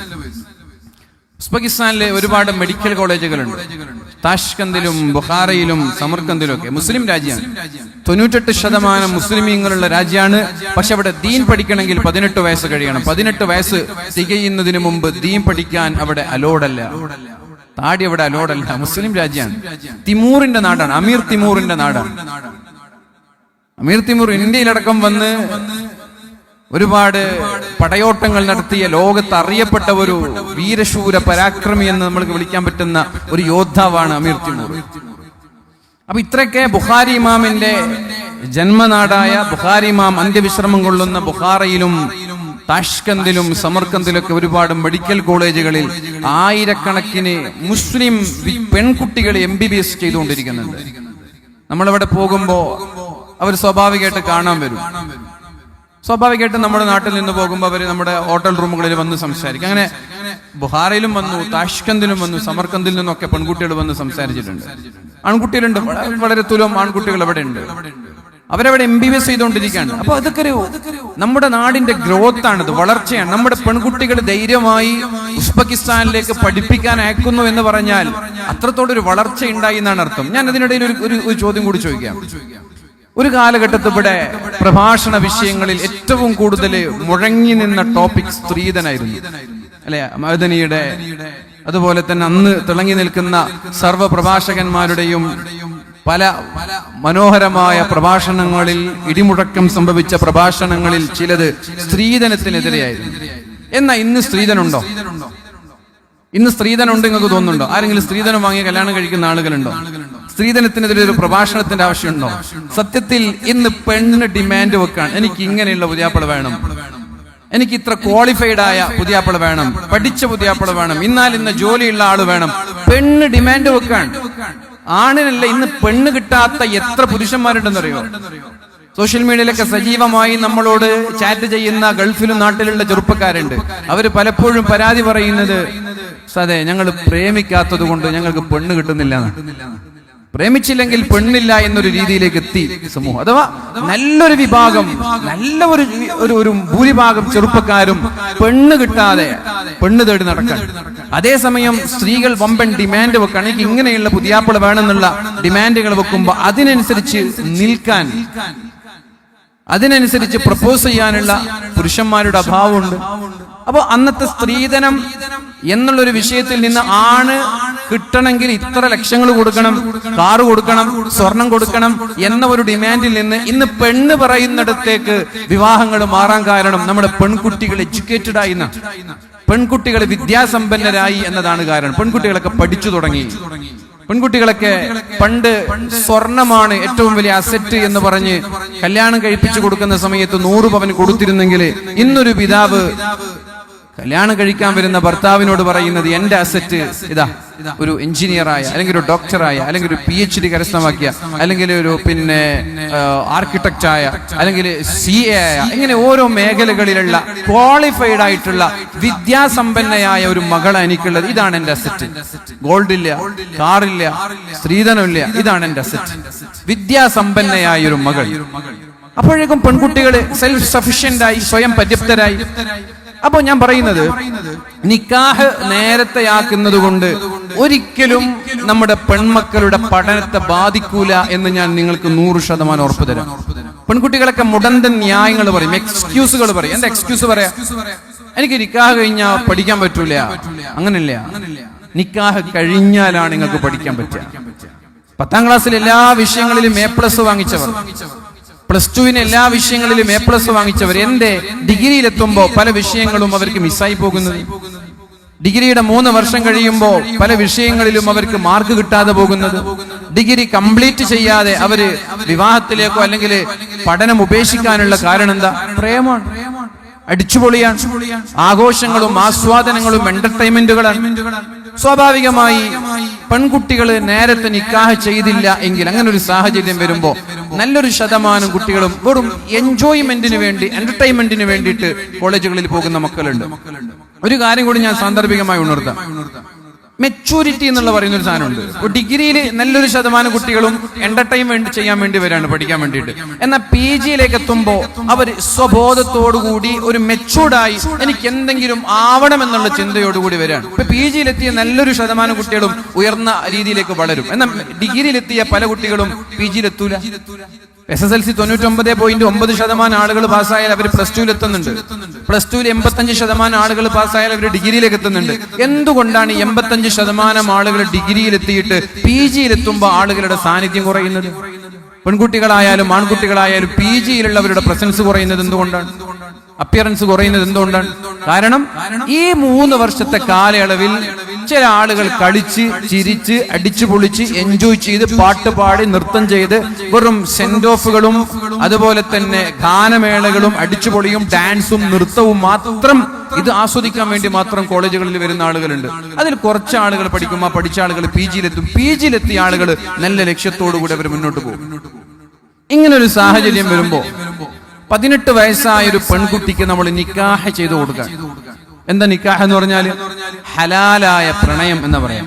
ഉസ്ബെക്കിസ്ഥാനിലെ ഒരുപാട് മെഡിക്കൽ കോളേജുകളുണ്ട്. താഷ്കന്ദിലും ബുഖാറയിലും സമർക്കന്ദിലും ഒക്കെ മുസ്ലിം രാജ്യമാണ്. 98% മുസ്ലിമീങ്ങളുള്ള രാജ്യമാണ്. പക്ഷെ അവിടെ ദീൻ പഠിക്കണമെങ്കിൽ 18 വയസ്സ് കഴിയണം. 18 വയസ്സ് തികയുന്നതിന് മുമ്പ് ദീൻ പഠിക്കാൻ അവിടെ അലോഡല്ല. താടി അവിടെ അലോഡല്ല. മുസ്ലിം രാജ്യമാണ്. തിമൂറിന്റെ നാടാണ്, അമീർ തിമൂറിന്റെ നാടാണ്. അമീർ തിമൂർ ഇന്ത്യയിലടക്കം വന്ന് ഒരുപാട് പടയോട്ടങ്ങൾ നടത്തിയ, ലോകത്ത് അറിയപ്പെട്ട ഒരു വീരശൂര പരാക്രമി എന്ന് നമ്മൾക്ക് വിളിക്കാൻ പറ്റുന്ന ഒരു യോദ്ധാവാണ് അമീർ തിമൂർ. അപ്പൊ ഇത്രയൊക്കെ ബുഖാരി ഇമാമിന്റെ ജന്മനാടായ, ബുഖാരി ഇമാം അന്ത്യവിശ്രമം കൊള്ളുന്ന ബുഖാറയിലും താഷ്കന്ദിലും സമർക്കന്ദിലൊക്കെ ഒരുപാട് മെഡിക്കൽ കോളേജുകളിൽ ആയിരക്കണക്കിന് മുസ്ലിം പെൺകുട്ടികൾ MBBS ചെയ്തുകൊണ്ടിരിക്കുന്നുണ്ട്. നമ്മളവിടെ പോകുമ്പോ അവർ സ്വാഭാവികമായിട്ട് കാണാൻ വരും. സ്വാഭാവികമായിട്ടും നമ്മുടെ നാട്ടിൽ നിന്ന് പോകുമ്പോൾ അവർ നമ്മുടെ ഹോട്ടൽ റൂമുകളിൽ വന്ന് സംസാരിക്കും. അങ്ങനെ ബുഹാറയിലും വന്നു, താഷ്കന്ദിലും വന്നു, സമർക്കന്ദിൽ നിന്നൊക്കെ പെൺകുട്ടികൾ വന്ന് സംസാരിച്ചിട്ടുണ്ട്. ആൺകുട്ടികളുണ്ട്, വളരെ തുലം ആൺകുട്ടികൾ അവിടെ ഉണ്ട്. അവരവിടെ MBBS ചെയ്തുകൊണ്ടിരിക്കുകയാണ്. അപ്പൊ അതൊക്കെ നമ്മുടെ നാടിന്റെ ഗ്രോത്ത് ആണിത്, വളർച്ചയാണ്. നമ്മുടെ പെൺകുട്ടികൾ ധൈര്യമായി ഉസ്ബെക്കിസ്ഥാനിലേക്ക് പഠിപ്പിക്കാൻ അയക്കുന്നു എന്ന് പറഞ്ഞാൽ അത്രത്തോടൊരു വളർച്ച ഉണ്ടായി എന്നാണ് അർത്ഥം. ഞാൻ അതിനിടയിൽ ഒരു ചോദ്യം കൂടി ചോദിക്കാം. ഒരു കാലഘട്ടത്തിൽ ഇവിടെ പ്രഭാഷണ വിഷയങ്ങളിൽ ഏറ്റവും കൂടുതൽ മുഴങ്ങി നിന്ന ടോപ്പിക് സ്ത്രീധനായിരുന്നു അല്ലെ? മഅദനിയുടെ, അതുപോലെ തന്നെ അന്ന് തിളങ്ങി നിൽക്കുന്ന സർവ്വ പ്രഭാഷകന്മാരുടെയും പല മനോഹരമായ പ്രഭാഷണങ്ങളിൽ, ഇടിമുഴക്കം സംഭവിച്ച പ്രഭാഷണങ്ങളിൽ ചിലത് സ്ത്രീധനത്തിനെതിരെയായിരുന്നു. എന്നാ ഇന്ന് സ്ത്രീധനുണ്ടോ? ഇന്ന് സ്ത്രീധനുണ്ട് നിങ്ങൾക്ക് തോന്നുന്നുണ്ടോ? ആരെങ്കിലും സ്ത്രീധനം വാങ്ങി കല്യാണം കഴിക്കുന്ന ആളുകളുണ്ടോ? സ്ത്രീധനത്തിനെതിരെ ഒരു പ്രഭാഷണത്തിന്റെ ആവശ്യമുണ്ടോ? സത്യത്തിൽ ഇന്ന് പെണ്ണ് ഡിമാൻഡ് വെക്കാൻ, എനിക്ക് ഇങ്ങനെയുള്ള പുതിയാപ്പിള വേണം, എനിക്ക് ഇത്ര ക്വാളിഫൈഡ് ആയ പുതിയാപ്പിള വേണം, പഠിച്ച പുതിയാപ്പിള വേണം, ഇന്ന ജോലിയുള്ള ആള് വേണം. പെണ്ണ് ഡിമാൻഡ് വെക്കാൻ. ആണിനല്ല, ഇന്ന് പെണ്ണ് കിട്ടാത്ത എത്ര പുരുഷന്മാരുണ്ടെന്നറിയോ? സോഷ്യൽ മീഡിയയിലൊക്കെ സജീവമായി നമ്മളോട് ചാറ്റ് ചെയ്യുന്ന ഗൾഫിലും നാട്ടിലുള്ള ചെറുപ്പക്കാരുണ്ട്. അവര് പലപ്പോഴും പരാതി പറയുന്നത്, അതെ ഞങ്ങൾ പ്രേമിക്കാത്തത് കൊണ്ട് ഞങ്ങൾക്ക് പെണ്ണ് കിട്ടുന്നില്ല. പ്രേമിച്ചില്ലെങ്കിൽ പെണ്ണില്ല എന്നൊരു രീതിയിലേക്ക് എത്തി സമൂഹം. അഥവാ നല്ലൊരു വിഭാഗം, നല്ല ഒരു ഭൂരിഭാഗം ചെറുപ്പക്കാരും പെണ്ണ് കിട്ടാതെ പെണ്ണ് തേടി നടക്കാൻ. അതേസമയം സ്ത്രീകൾ വമ്പൻ ഡിമാൻഡ് വെക്കാൻ, എനിക്ക് ഇങ്ങനെയുള്ള പുതിയാപ്പിള വേണമെന്നുള്ള ഡിമാൻഡുകൾ വെക്കുമ്പോൾ അതിനനുസരിച്ച് നിൽക്കാൻ, അതിനനുസരിച്ച് പ്രപ്പോസ് ചെയ്യാനുള്ള പുരുഷന്മാരുടെ അഭാവമുണ്ട്. അപ്പൊ അന്നത്തെ സ്ത്രീധനം എന്നുള്ളൊരു വിഷയത്തിൽ നിന്ന് ആണ് കിട്ടണമെങ്കിൽ ഇത്ര ലക്ഷങ്ങൾ കൊടുക്കണം, കാറ് കൊടുക്കണം, സ്വർണം കൊടുക്കണം എന്ന ഒരു ഡിമാൻഡിൽ നിന്ന് ഇന്ന് പെണ്ണ് പറയുന്നിടത്തേക്ക് വിവാഹങ്ങൾ മാറാൻ കാരണം നമ്മുടെ പെൺകുട്ടികൾ എഡ്യൂക്കേറ്റഡ് ആയി, പെൺകുട്ടികൾ വിദ്യാസമ്പന്നരായി എന്നതാണ് കാരണം. പെൺകുട്ടികളൊക്കെ പഠിച്ചു തുടങ്ങി. പെൺകുട്ടികളൊക്കെ പണ്ട് സ്വർണമാണ് ഏറ്റവും വലിയ അസറ്റ് എന്ന് പറഞ്ഞ് കല്യാണം കഴിപ്പിച്ചു കൊടുക്കുന്ന സമയത്ത് 100 പവൻ കൊടുത്തിരുന്നെങ്കിൽ ഇന്നൊരു പിതാവ് കല്യാണം കഴിക്കാൻ വരുന്ന ഭർത്താവിനോട് പറയുന്നത് എന്റെ അസറ്റ് ഇതാ, ഒരു എഞ്ചിനീയറായ അല്ലെങ്കിൽ ഒരു ഡോക്ടറായ അല്ലെങ്കിൽ ഒരു PhD കരസ്ഥമാക്കിയ അല്ലെങ്കിൽ ഒരു ആർക്കിടെക്റ്റായ അല്ലെങ്കിൽ CA ആയ, ഇങ്ങനെ ഓരോ മേഖലകളിലുള്ള ക്വാളിഫൈഡ് ആയിട്ടുള്ള വിദ്യാസമ്പന്നയായ ഒരു മകളാണ് എനിക്കുള്ളത്. ഇതാണ് എന്റെ അസറ്റ്. ഗോൾഡ് ഇല്ല, കാറില്ല, സ്ത്രീധനമില്ല, ഇതാണ് എന്റെ അസറ്റ്. വിദ്യാസമ്പന്നയായ ഒരു മകൾ. അപ്പോഴേക്കും പെൺകുട്ടികള് സെൽഫ് സഫിഷ്യന്റ് ആയി, സ്വയം പര്യാപ്തരായി. അപ്പൊ ഞാൻ പറയുന്നത്, നിക്കാഹ് നേരത്തെയാക്കുന്നത് കൊണ്ട് ഒരിക്കലും നമ്മുടെ പെൺമക്കളുടെ പഠനത്തെ ബാധിക്കൂല എന്ന് ഞാൻ നിങ്ങൾക്ക് 100% ഉറപ്പ് തരാം. പെൺകുട്ടികളൊക്കെ മുടന്തൻ ന്യായങ്ങൾ പറയും, എക്സ്ക്യൂസുകൾ പറയും. എന്താ എക്സ്ക്യൂസ് പറയാ? എനിക്ക് നിക്കാഹ് കഴിഞ്ഞാൽ പഠിക്കാൻ പറ്റൂല. അങ്ങനെയല്ല, നിക്കാഹ് കഴിഞ്ഞാലാണ് നിങ്ങൾക്ക് പഠിക്കാൻ പറ്റുക. 10ാം ക്ലാസ്സിൽ എല്ലാ വിഷയങ്ങളിലും A+ വാങ്ങിച്ചവർ, +2 എല്ലാ വിഷയങ്ങളിലും A+ വാങ്ങിച്ചവർ, എന്റെ ഡിഗ്രിയിലെത്തുമ്പോൾ പല വിഷയങ്ങളും അവർക്ക് മിസ്സായി പോകുന്നത്. ഡിഗ്രിയുടെ 3 വർഷം കഴിയുമ്പോൾ പല വിഷയങ്ങളിലും അവർക്ക് മാർക്ക് കിട്ടാതെ പോകുന്നത്. ഡിഗ്രി കംപ്ലീറ്റ് ചെയ്യാതെ അവര് വിവാഹത്തിലേക്കോ അല്ലെങ്കിൽ പഠനം ഉപേക്ഷിക്കാനുള്ള കാരണം എന്താ? പ്രേമാണ്, അടിച്ചുപൊളിയാണ്, ആഘോഷങ്ങളും ആസ്വാദനങ്ങളും എന്റർടൈൻമെന്റുകളാണ്. സ്വാഭാവികമായി പെൺകുട്ടികൾ നേരത്തെ നിക്കാഹ് ചെയ്തില്ല എങ്കിൽ അങ്ങനെ ഒരു സാഹചര്യം വരുമ്പോൾ നല്ലൊരു ശതമാനം കുട്ടികളും വെറും എൻജോയ്മെന്റിന് വേണ്ടി, എന്റർടൈൻമെന്റിന് വേണ്ടിയിട്ട് കോളേജുകളിൽ പോകുന്ന മക്കളുണ്ട്. ഒരു കാര്യം കൂടി ഞാൻ സാന്ദർഭികമായി ഉണർത്താം. മെച്ചൂരിറ്റി എന്നുള്ള പറയുന്ന ഒരു സാധനമുണ്ട്. ഡിഗ്രിയിൽ നല്ലൊരു ശതമാനം കുട്ടികളും എന്റർടൈൻമെന്റ് ചെയ്യാൻ വേണ്ടി വരാണ്, പഠിക്കാൻ വേണ്ടിയിട്ട്. എന്നാൽ PGയിലേക്ക് എത്തുമ്പോൾ അവർ സ്വബോധത്തോടുകൂടി ഒരു മെച്ചൂർഡായി എനിക്ക് എന്തെങ്കിലും ആവണമെന്നുള്ള ചിന്തയോടുകൂടി വരികയാണ്. ഇപ്പൊ PGയിലെത്തിയ നല്ലൊരു ശതമാനം കുട്ടികളും ഉയർന്ന രീതിയിലേക്ക് വളരും. എന്നാൽ ഡിഗ്രിയിലെത്തിയ പല കുട്ടികളും PGയിലെത്തൂല. SSLC 99.9% ആളുകൾ പാസ്സായാൽ അവർ +2 എത്തുന്നുണ്ട്. +2 85% ആളുകൾ പാസ്സായാൽ അവർ ഡിഗ്രിയിലേക്ക് എത്തുന്നുണ്ട്. എന്തുകൊണ്ടാണ് 85% ആളുകൾ ഡിഗ്രിയിലെത്തിയിട്ട് PGയിലെത്തുമ്പോൾ ആളുകളുടെ സാന്നിധ്യം കുറയുന്നത്? പെൺകുട്ടികളായാലും ആൺകുട്ടികളായാലും PGയിലുള്ളവരുടെ പ്രസൻസ് കുറയുന്നത് എന്തുകൊണ്ടാണ്? അപ്പിയറൻസ് കുറയുന്നത് എന്തുകൊണ്ടാണ്? കാരണം ഈ 3 വർഷത്തെ കാലയളവിൽ ചില ആളുകൾ കളിച്ച്, ചിരിച്ച്, അടിച്ചു പൊളിച്ച്, എൻജോയ് ചെയ്ത്, പാട്ട് പാടി, നൃത്തം ചെയ്ത്, വെറും സെൻഡ് ഓഫുകളും അതുപോലെ തന്നെ ഗാനമേളകളും അടിച്ചുപൊളിയും ഡാൻസും നൃത്തവും മാത്രം ഇത് ആസ്വദിക്കാൻ വേണ്ടി മാത്രം കോളേജുകളിൽ വരുന്ന ആളുകളുണ്ട്. അതിൽ കുറച്ച് ആളുകൾ പഠിക്കുമ്പോൾ പഠിച്ച ആളുകൾ PGയിലെത്തും. PGയിലെത്തിയ ആളുകൾ നല്ല ലക്ഷ്യത്തോടുകൂടി അവർ മുന്നോട്ട് പോകും. ഇങ്ങനൊരു സാഹചര്യം വരുമ്പോ 18 വയസ്സായ ഒരു പെൺകുട്ടിക്ക് നമ്മൾ നിക്കാഹ് ചെയ്തു കൊടുക്കുക. എന്താ നിക്കാഹ് എന്ന് പറഞ്ഞാല്? ഹലാലായ പ്രണയം എന്ന് പറയാം,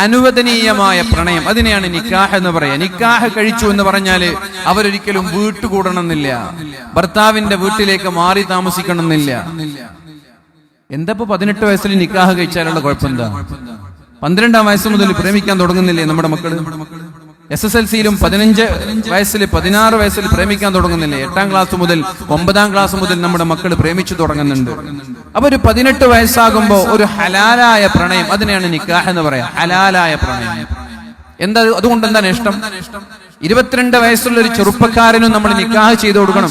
അനുവദനീയമായ പ്രണയം. അതിനെയാണ് നിക്കാഹ് എന്ന് പറയാം. നിക്കാഹ് കഴിച്ചു എന്ന് പറഞ്ഞാല് അവരൊരിക്കലും വീട്ടുകൂടണമെന്നില്ല, ഭർത്താവിന്റെ വീട്ടിലേക്ക് മാറി താമസിക്കണമെന്നില്ല. എന്താ 18 വയസ്സിൽ നിക്കാഹ് കഴിച്ചാലുള്ള കുഴപ്പമെന്താ? 12ാം വയസ്സ് മുതൽ പ്രേമിക്കാൻ തുടങ്ങുന്നില്ലേ നമ്മുടെ മക്കള്? SSLCയിലും 15 വയസ്സിൽ 16 വയസ്സിൽ പ്രേമിക്കാൻ തുടങ്ങുന്നില്ലേ? 8ാം ക്ലാസ് മുതൽ 9ാം ക്ലാസ് മുതൽ നമ്മുടെ മക്കൾ പ്രേമിച്ചു തുടങ്ങുന്നുണ്ട്. അപ്പൊ ഒരു 18 വയസ്സാകുമ്പോ ഒരു ഹലാലായ പ്രണയം, അതിനെയാണ് നിക്കാഹ് എന്ന് പറയാം. ഹലാലായ പ്രണയം എന്താ? അതുകൊണ്ട് എന്താണ് ഇഷ്ടം? 22 വയസ്സുള്ള ഒരു ചെറുപ്പക്കാരനും നമ്മൾ നിക്കാഹ് ചെയ്തു കൊടുക്കണം.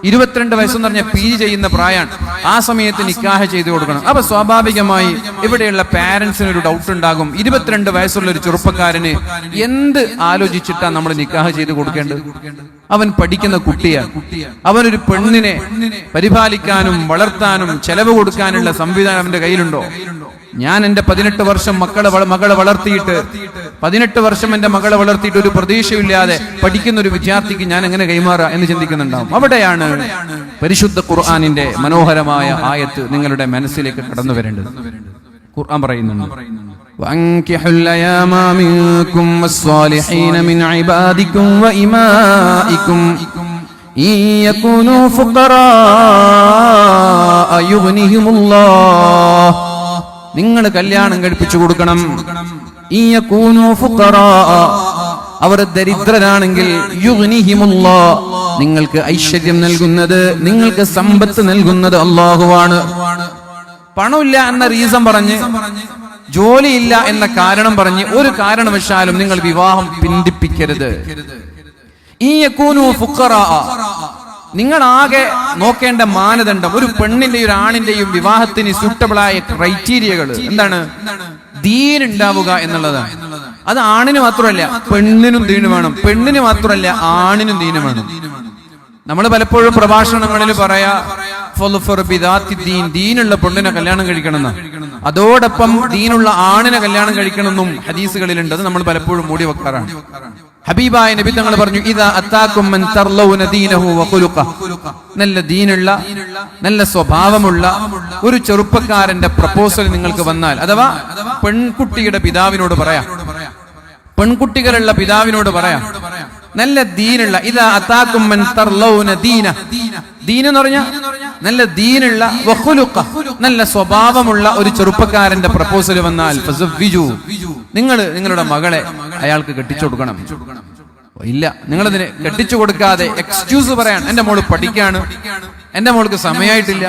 22 വയസ്സെന്ന് പറഞ്ഞാൽ PG ചെയ്യുന്ന പ്രായമാണ്. ആ സമയത്ത് നിക്കാഹ് ചെയ്തു കൊടുക്കണം. അപ്പൊ സ്വാഭാവികമായി ഇവിടെയുള്ള പാരന്റ്സിന് ഒരു ഡൗട്ട് ഉണ്ടാകും, 22 വയസ്സുള്ള ഒരു ചെറുപ്പക്കാരന് എന്ത് ആലോചിച്ചിട്ടാണ് നമ്മൾ നിക്കാഹ് ചെയ്ത് കൊടുക്കേണ്ടത്? അവൻ പഠിക്കുന്ന കുട്ടിയാണ്. അവനൊരു പെണ്ണിനെ പരിപാലിക്കാനും വളർത്താനും ചെലവ് കൊടുക്കാനുള്ള സംവിധാനം അവന്റെ കയ്യിലുണ്ടോ? ഞാൻ എന്റെ 18 വർഷം മകളെ വളർത്തിയിട്ട് 18 വർഷം എന്റെ മകളെ വളർത്തിയിട്ട് ഒരു പ്രതീക്ഷയില്ലാതെ പഠിക്കുന്ന ഒരു വിദ്യാർത്ഥിക്ക് ഞാൻ എങ്ങനെ കൈമാറാ എന്ന് ചിന്തിക്കുന്നുണ്ടാവും. അവിടെയാണ് പരിശുദ്ധ ഖുർആനിന്റെ മനോഹരമായ ആയത്ത് നിങ്ങളുടെ മനസ്സിലേക്ക് കടന്നു വരേണ്ടത്. ഖുർആൻ പറയുന്നുണ്ട്, വഅൻകിഹുൽ അയാമാ മിൻകും വസ്സാലിഹീന മിൻ ഇബാദികും വഇമാഇകും ഇൻ യകൂനൂ ഫുഖറാ യുഗ്നിഹിമുല്ലാഹ്. നിങ്ങൾ കല്യാണം കഴിപ്പിച്ചു കൊടുക്കണം. അവർ ദരിദ്രരാണെങ്കിൽ യുഗ്നിഹിമുല്ലാഹ്, നിങ്ങൾക്ക് ഐശ്വര്യം നൽകുന്നത്, നിങ്ങൾക്ക് സമ്പത്ത് നൽകുന്നത് അല്ലാഹുവാണ്. പണമില്ല എന്ന റീസൺ പറഞ്ഞ്, ജോലിയില്ല എന്ന കാരണം പറഞ്ഞ് ഒരു കാരണവശാലും നിങ്ങൾ വിവാഹം പിന്തിപ്പിക്കരുത്. ഇൻ യകൂനൂ ഫുഖറാ, നിങ്ങൾ ആകെ നോക്കേണ്ട മാനദണ്ഡം, ഒരു പെണ്ണിന്റെയും ഒരു ആണിന്റെയും വിവാഹത്തിന് സൂട്ടബിൾ ആയ ക്രൈറ്റീരിയകൾ എന്താണ്? ദീൻ ഉണ്ടാവുക എന്നുള്ളതാണ്. അത് ആണിന് മാത്രമല്ല പെണ്ണിനും ദീന് വേണം, പെണ്ണിന് മാത്രമല്ല ആണിനും ദീന് വേണം. നമ്മൾ പലപ്പോഴും പ്രഭാഷണങ്ങളിൽ പറയാ, ദീനുള്ള പെണ്ണിനെ കല്യാണം കഴിക്കണമെന്ന്, അതോടൊപ്പം ദീനുള്ള ആണിനെ കല്യാണം കഴിക്കണമെന്നും ഹദീസുകളിലുണ്ട്. അത് നമ്മൾ പലപ്പോഴും മൂടി വെക്കാറാണ്. ഹബീബായ നബി തങ്ങൾ പറഞ്ഞു, ഇദാ അതാകും മൻ തർലൗന ദീനഹു വഖുലുഖഹു, നല്ല ദീനുള്ള നല്ല സ്വഭാവമുള്ള ഒരു ചെറുപ്പക്കാരന്റെ പ്രപ്പോസൽ നിങ്ങൾക്ക് വന്നാൽ, അഥവാ പെൺകുട്ടിയുടെ പിതാവിനോട് പറയാം, പെൺകുട്ടികളുള്ള പിതാവിനോട് പറയാം, നല്ല ദീനുള്ള, ഇദാ അതാകും മൻ തർലൗന ദീന, ദീൻ എന്ന് പറഞ്ഞാൽ നല്ല ദീനുള്ള വഖുലുഖഹു, നല്ല സ്വഭാവമുള്ള ഒരു ചെറുപ്പക്കാരന്റെ പ്രപ്പോസൽ വന്നാൽ ഫസവ്വിജു, നിങ്ങൾ നിങ്ങളുടെ മകളെ അയാൾക്ക് കെട്ടിച്ചു കൊടുക്കണം. ഇല്ല, നിങ്ങളതിന് കെട്ടിച്ചു കൊടുക്കാതെ എക്സ്ക്യൂസ് പറയാൻ, എന്റെ മോള് പഠിക്കാണ്, എന്റെ മോൾക്ക് സമയമായിട്ടില്ല,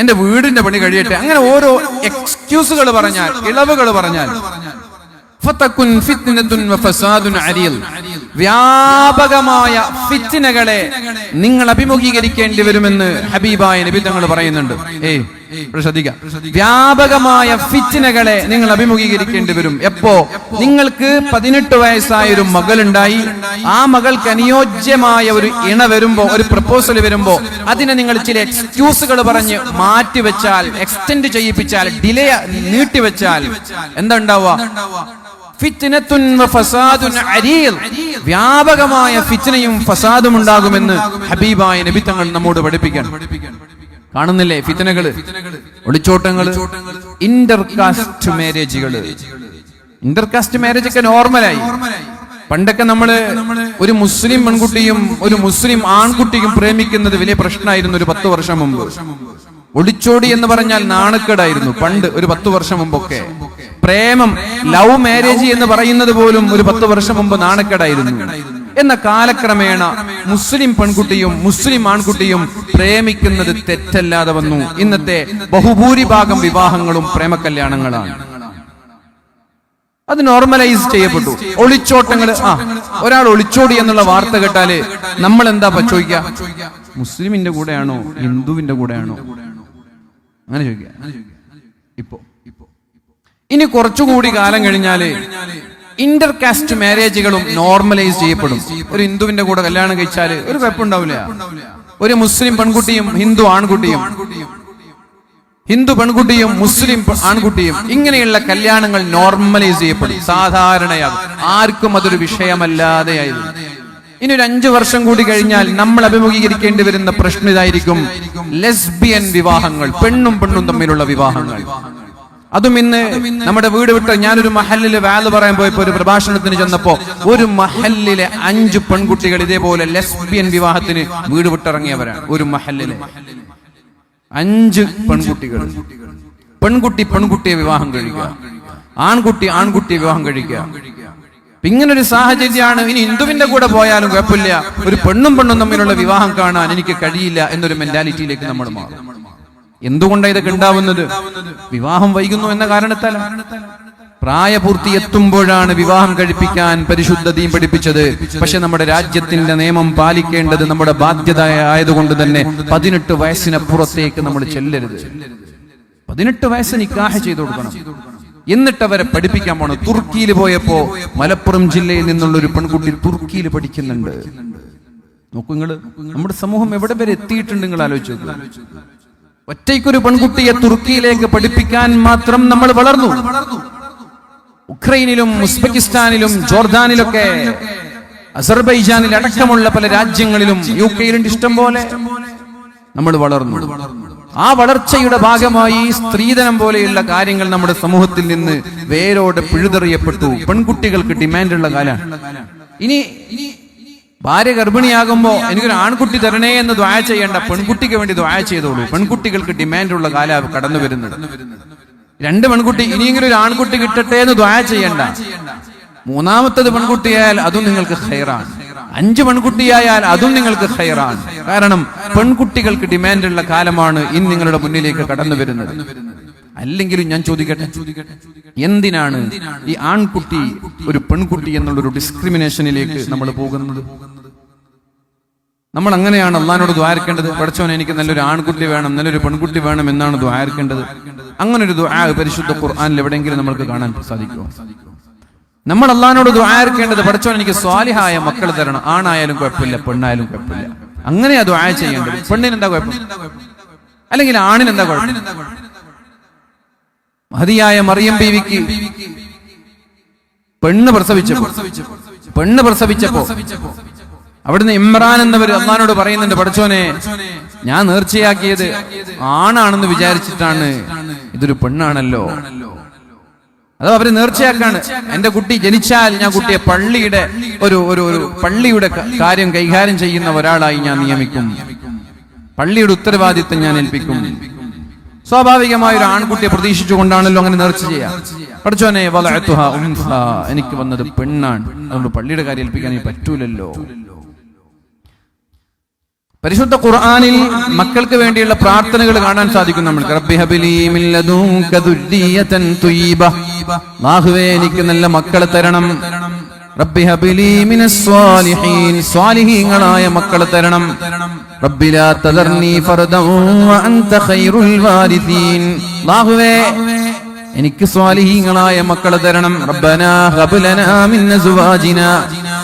എന്റെ വീടിന്റെ പണി കഴിയട്ടെ, അങ്ങനെ ഓരോ എക്സ്ക്യൂസുകൾ പറഞ്ഞാൽ, ഇളവുകൾ പറഞ്ഞാൽ ഫതകുൻ ഫിത്നതുൻ വഫസാദുൻ അരീൽ, വ്യാപകമായ ഫിത്നകളെ നിങ്ങൾ അഭിമുഖീകരിക്കേണ്ടി വരുമെന്ന് ഹബീബായ നബി തങ്ങൾ പറയുന്നുണ്ട്. ശ്രദ്ധിക്കാം, വ്യാപകമായ ഫിത്നകളെ നിങ്ങൾ അഭിമുഖീകരിക്കേണ്ടി വരും. എപ്പോ നിങ്ങൾക്ക് 18 വയസ്സായൊരു മകളുണ്ടായി, ആ മകൾക്ക് അനുയോജ്യമായ ഒരു ഇണ വരുമ്പോ, ഒരു പ്രപ്പോസൽ വരുമ്പോ അതിനെ നിങ്ങൾ ചില എക്സ്ക്യൂസുകൾ പറഞ്ഞ് മാറ്റിവെച്ചാൽ, എക്സ്റ്റെൻഡ് ചെയ്യിപ്പിച്ചാൽ, ഡിലേ നീട്ടിവെച്ചാൽ എന്താ ഉണ്ടാവുക? ഫിത്നത്തുൻ വഫസാദുൻ അരീൽ, വ്യാപകമായ ഫിത്നയും ഫസാദും ഉണ്ടാകുമെന്ന് ഹബീബായ നബി തങ്ങൾ നമ്മോട് പഠിപ്പിക്കാൻ. കാണുന്നില്ലേ ഫിത്നകള്, ഒളിച്ചോട്ടങ്ങള്, ഇന്റർകാസ്റ്റ് മാരേജുകള്. ഇന്റർകാസ്റ്റ് മാരേജ് ഒക്കെ നോർമലായി. പണ്ടൊക്കെ നമ്മള് ഒരു മുസ്ലിം പെൺകുട്ടിയും ഒരു മുസ്ലിം ആൺകുട്ടിയും പ്രേമിക്കുന്നത് വലിയ പ്രശ്നമായിരുന്നു. ഒരു 10 വർഷം മുമ്പ് ഒളിച്ചോടി എന്ന് പറഞ്ഞാൽ നാണക്കേടായിരുന്നു. പണ്ട് ഒരു 10 വർഷം മുമ്പൊക്കെ പ്രേമം, ലവ് മാരേജ് എന്ന് പറയുന്നത് പോലും ഒരു 10 വർഷം മുമ്പ് നാണക്കേടായിരുന്നു. എന്ന കാലക്രമേണ മുസ്ലിം പെൺകുട്ടിയും മുസ്ലിം ആൺകുട്ടിയും പ്രേമിക്കുന്നത് തെറ്റല്ലാതെ വന്നു. ഇന്നത്തെ ബഹുഭൂരിഭാഗം വിവാഹങ്ങളും പ്രേമകല്യാണങ്ങളാണ്. അത് നോർമലൈസ് ചെയ്യപ്പെട്ടു. ഒളിച്ചോട്ടങ്ങൾ, ഒരാൾ ഒളിച്ചോടി എന്നുള്ള വാർത്ത കേട്ടാല് നമ്മൾ എന്താ ചോദിക്കുക? മുസ്ലിമിന്റെ കൂടെയാണോ ഹിന്ദുവിന്റെ കൂടെയാണോ? അങ്ങനെ ചോദിക്കുക. ഇനി കുറച്ചുകൂടി കാലം കഴിഞ്ഞാല് ഇന്റർകാസ്റ്റ് മാരേജുകളും നോർമലൈസ് ചെയ്യപ്പെടും. ഒരു ഹിന്ദുവിന്റെ കൂടെ കല്യാണം കഴിച്ചാല് ഒരു കുഴപ്പമുണ്ടാവില്ല. ഒരു മുസ്ലിം പെൺകുട്ടിയും ഹിന്ദു ആൺകുട്ടിയും, ഹിന്ദു പെൺകുട്ടിയും മുസ്ലിം ആൺകുട്ടിയും, ഇങ്ങനെയുള്ള കല്യാണങ്ങൾ നോർമലൈസ് ചെയ്യപ്പെടും, സാധാരണയാകും. ആർക്കും അതൊരു വിഷയമല്ലാതെയായിരുന്നു. ഇനി ഒരു 5 വർഷം കൂടി കഴിഞ്ഞാൽ നമ്മൾ അഭിമുഖീകരിക്കേണ്ടി വരുന്ന പ്രശ്നം ഇതായിരിക്കും: ലെസ്ബിയൻ വിവാഹങ്ങൾ, പെണ്ണും പെണ്ണും തമ്മിലുള്ള വിവാഹങ്ങൾ. അതും ഇന്ന് നമ്മുടെ വീട് വിട്ട്, ഞാനൊരു മഹല്ലില് വാല് പറയാൻ പോയപ്പോ, ഒരു പ്രഭാഷണത്തിന് ചെന്നപ്പോ ഒരു മഹല്ലിലെ 5 പെൺകുട്ടികൾ ഇതേപോലെ ലെസ്ബിയൻ വിവാഹത്തിന് വീട് വിട്ടിറങ്ങിയവരാണ്. ഒരു മഹല്ലിലെ 5 പെൺകുട്ടികൾ. പെൺകുട്ടി പെൺകുട്ടിയെ വിവാഹം കഴിക്കുക, ആൺകുട്ടി ആൺകുട്ടിയെ വിവാഹം കഴിക്കുക. ഇങ്ങനൊരു സാഹചര്യമാണ്. ഇനി ഹിന്ദുവിന്റെ കൂടെ പോയാലും കുഴപ്പമില്ല, ഒരു പെണ്ണും പെണ്ണും തമ്മിലുള്ള വിവാഹം കാണാൻ എനിക്ക് കഴിയില്ല എന്നൊരു മെന്റാലിറ്റിയിലേക്ക് നമ്മൾ മാറും. എന്തുകൊണ്ടാണ് ഇതൊക്കെ ഉണ്ടാവുന്നത്? വിവാഹം വൈകുന്നു എന്ന കാരണത്താൽ. പ്രായപൂർത്തി എത്തുമ്പോഴാണ് വിവാഹം കഴിപ്പിക്കാൻ പരിശുദ്ധ ദീൻ പഠിപ്പിച്ചത്. പക്ഷെ നമ്മുടെ രാജ്യത്തിന്റെ നിയമം പാലിക്കേണ്ടത് നമ്മുടെ ബാധ്യത ആയതുകൊണ്ട് തന്നെ 18 വയസ്സിനപ്പുറത്തേക്ക് നമ്മൾ ചെല്ലരുത്. 18 വയസ്സ് നിക്കാഹ് ചെയ്തു കൊടുക്കണം. എന്നിട്ട് അവരെ പഠിപ്പിക്കാൻ പോണം. തുർക്കിയിൽ പോയപ്പോ മലപ്പുറം ജില്ലയിൽ നിന്നുള്ള ഒരു പെൺകുട്ടി തുർക്കിയിൽ പഠിക്കുന്നുണ്ട്. നോക്കൂ നിങ്ങള്, നമ്മുടെ സമൂഹം എവിടെ വരെ എത്തിയിട്ടുണ്ട് നിങ്ങൾ ആലോചിച്ചു. ഒറ്റയ്ക്കൊരു പെൺകുട്ടിയെ തുർക്കിയിലേക്ക് പഠിപ്പിക്കാൻ മാത്രം നമ്മൾ വളർന്നു. ഉക്രൈനിലും ഉസ്ബെക്കിസ്ഥാനിലും ജോർദാനിലൊക്കെ, അസർബൈജാനിൽ അടക്കമുള്ള പല രാജ്യങ്ങളിലും, UK-യിലുണ്ട് ഇഷ്ടം പോലെ നമ്മൾ വളർന്നു. ആ വളർച്ചയുടെ ഭാഗമായി സ്ത്രീധനം പോലെയുള്ള കാര്യങ്ങൾ നമ്മുടെ സമൂഹത്തിൽ നിന്ന് വേരോടെ പിഴുതെറിയപ്പെട്ടു. പെൺകുട്ടികൾക്ക് ഡിമാൻഡുള്ള കാലമാണ്. ഇനി ഭാര്യ ഗർഭിണിയാകുമ്പോ എനിക്കൊരു ആൺകുട്ടി തരണേ എന്ന് ദ്വാ ചെയ്യേണ്ട, പെൺകുട്ടിക്ക് വേണ്ടി ദ്വാ ചെയ്തോളൂ. പെൺകുട്ടികൾക്ക് ഡിമാൻഡുള്ള കാലം കടന്നു വരുന്നത്. 2 പെൺകുട്ടി, ഇനിയെങ്കിലും ഒരു ആൺകുട്ടി കിട്ടട്ടെ എന്ന് ദ്വാ ചെയ്യണ്ട. 3ാമത്തത് പെൺകുട്ടിയായാൽ അതും നിങ്ങൾക്ക് ഖൈറാണ്. 5 പെൺകുട്ടിയായാൽ അതും നിങ്ങൾക്ക് ഖൈറാണ്. കാരണം പെൺകുട്ടികൾക്ക് ഡിമാൻഡുള്ള കാലമാണ് ഇന്ന് നിങ്ങളുടെ മുന്നിലേക്ക് കടന്നു വരുന്നത്. അല്ലെങ്കിലും ഞാൻ ചോദിക്കട്ടെ, എന്തിനാണ് ഈ ആൺകുട്ടി ഒരു പെൺകുട്ടി എന്നുള്ളൊരു ഡിസ്ക്രിമിനേഷനിലേക്ക് നമ്മൾ പോകുന്നത്? നമ്മൾ അങ്ങനെയാണ് അള്ളാഹിനോട് ദ്വാരക്കേണ്ടത്. പഠിച്ചവനെ എനിക്ക് നല്ലൊരു ആൺകുട്ടി വേണം, നല്ലൊരു പെൺകുട്ടി വേണം എന്നാണ് ദ്വാരക്കേണ്ടത്. അങ്ങനെ ഒരു ദുആ പരിശുദ്ധ ഖുർആനിൽ എവിടെയെങ്കിലും നമ്മൾക്ക് കാണാൻ സാധിക്കുമോ? നമ്മൾ അള്ളാഹിനോട് ദ്വാരക്കേണ്ടത്, പഠിച്ചവൻ എനിക്ക് സ്വാലിഹായ മക്കൾ തരണം, ആണായാലും കുഴപ്പമില്ല പെണ്ണായാലും കുഴപ്പമില്ല. അങ്ങനെയാ ദുആ ചെയ്യേണ്ടത്. പെണ്ണിന് എന്താ കുഴപ്പം? അല്ലെങ്കിൽ ആണിന് എന്താ കുഴപ്പം? മഹതിയായ മറിയം ബീവിക്ക് പെണ്ണ് പ്രസവിച്ചപ്പോ അവിടുന്ന് ഇമ്രാൻ എന്നവർ അള്ളാനോട് പറയുന്നുണ്ട്, പടച്ചോനെ, ഞാൻ നേർച്ചയാക്കിയത് ആണാണെന്ന് വിചാരിച്ചിട്ടാണ്, ഇതൊരു പെണ്ണാണല്ലോ. അതോ അവര് നേർച്ചയാക്കാണ്, എന്റെ കുട്ടി ജനിച്ചാൽ ഞാൻ കുട്ടിയെ പള്ളിയുടെ പള്ളിയുടെ കാര്യം കൈകാര്യം ചെയ്യുന്ന ഒരാളായി ഞാൻ നിയമിക്കും, പള്ളിയുടെ ഉത്തരവാദിത്വം ഞാൻ ഏൽപ്പിക്കും. സ്വാഭാവികമായ ഒരു ആൺകുട്ടിയെ പ്രതീക്ഷിച്ചുകൊണ്ടാണല്ലോ അങ്ങനെ നേർച്ച ചെയ്യാം. പടച്ചോനെ, എനിക്ക് വന്നത് പെണ്ണാണ്, അതുകൊണ്ട് പള്ളിയുടെ കാര്യം ഏൽപ്പിക്കാൻ പറ്റൂലല്ലോ. പരിശുദ്ധ ഖുർആനിൽ മക്കൾക്ക് വേണ്ടിയുള്ള പ്രാർത്ഥനകൾ കാണാൻ സാധിക്കും നമ്മൾക്ക്. റബ്ബി ഹബ്ലി മിൻ ലദുൻക ദുർരിയതൻ തുയ്യിബ, അല്ലാഹുവേ എനിക്ക് നല്ല മക്കളെ തരണം. റബ്ബി ഹബ്ലി മിനസ് സ്വാലിഹീൻ, സ്വാലിഹീങ്ങളായ മക്കളെ തരണം. റബ്ബി ലാ തദർനി ഫർദൻ വ അൻത ഖൈറുൽ വാരിസീൻ, അല്ലാഹുവേ എനിക്ക് സ്വാലിഹീങ്ങളായ മക്കളെ തരണം. റബ്ബനാ ഹബ് ലനാ മിൻ അസ്വാജിനാ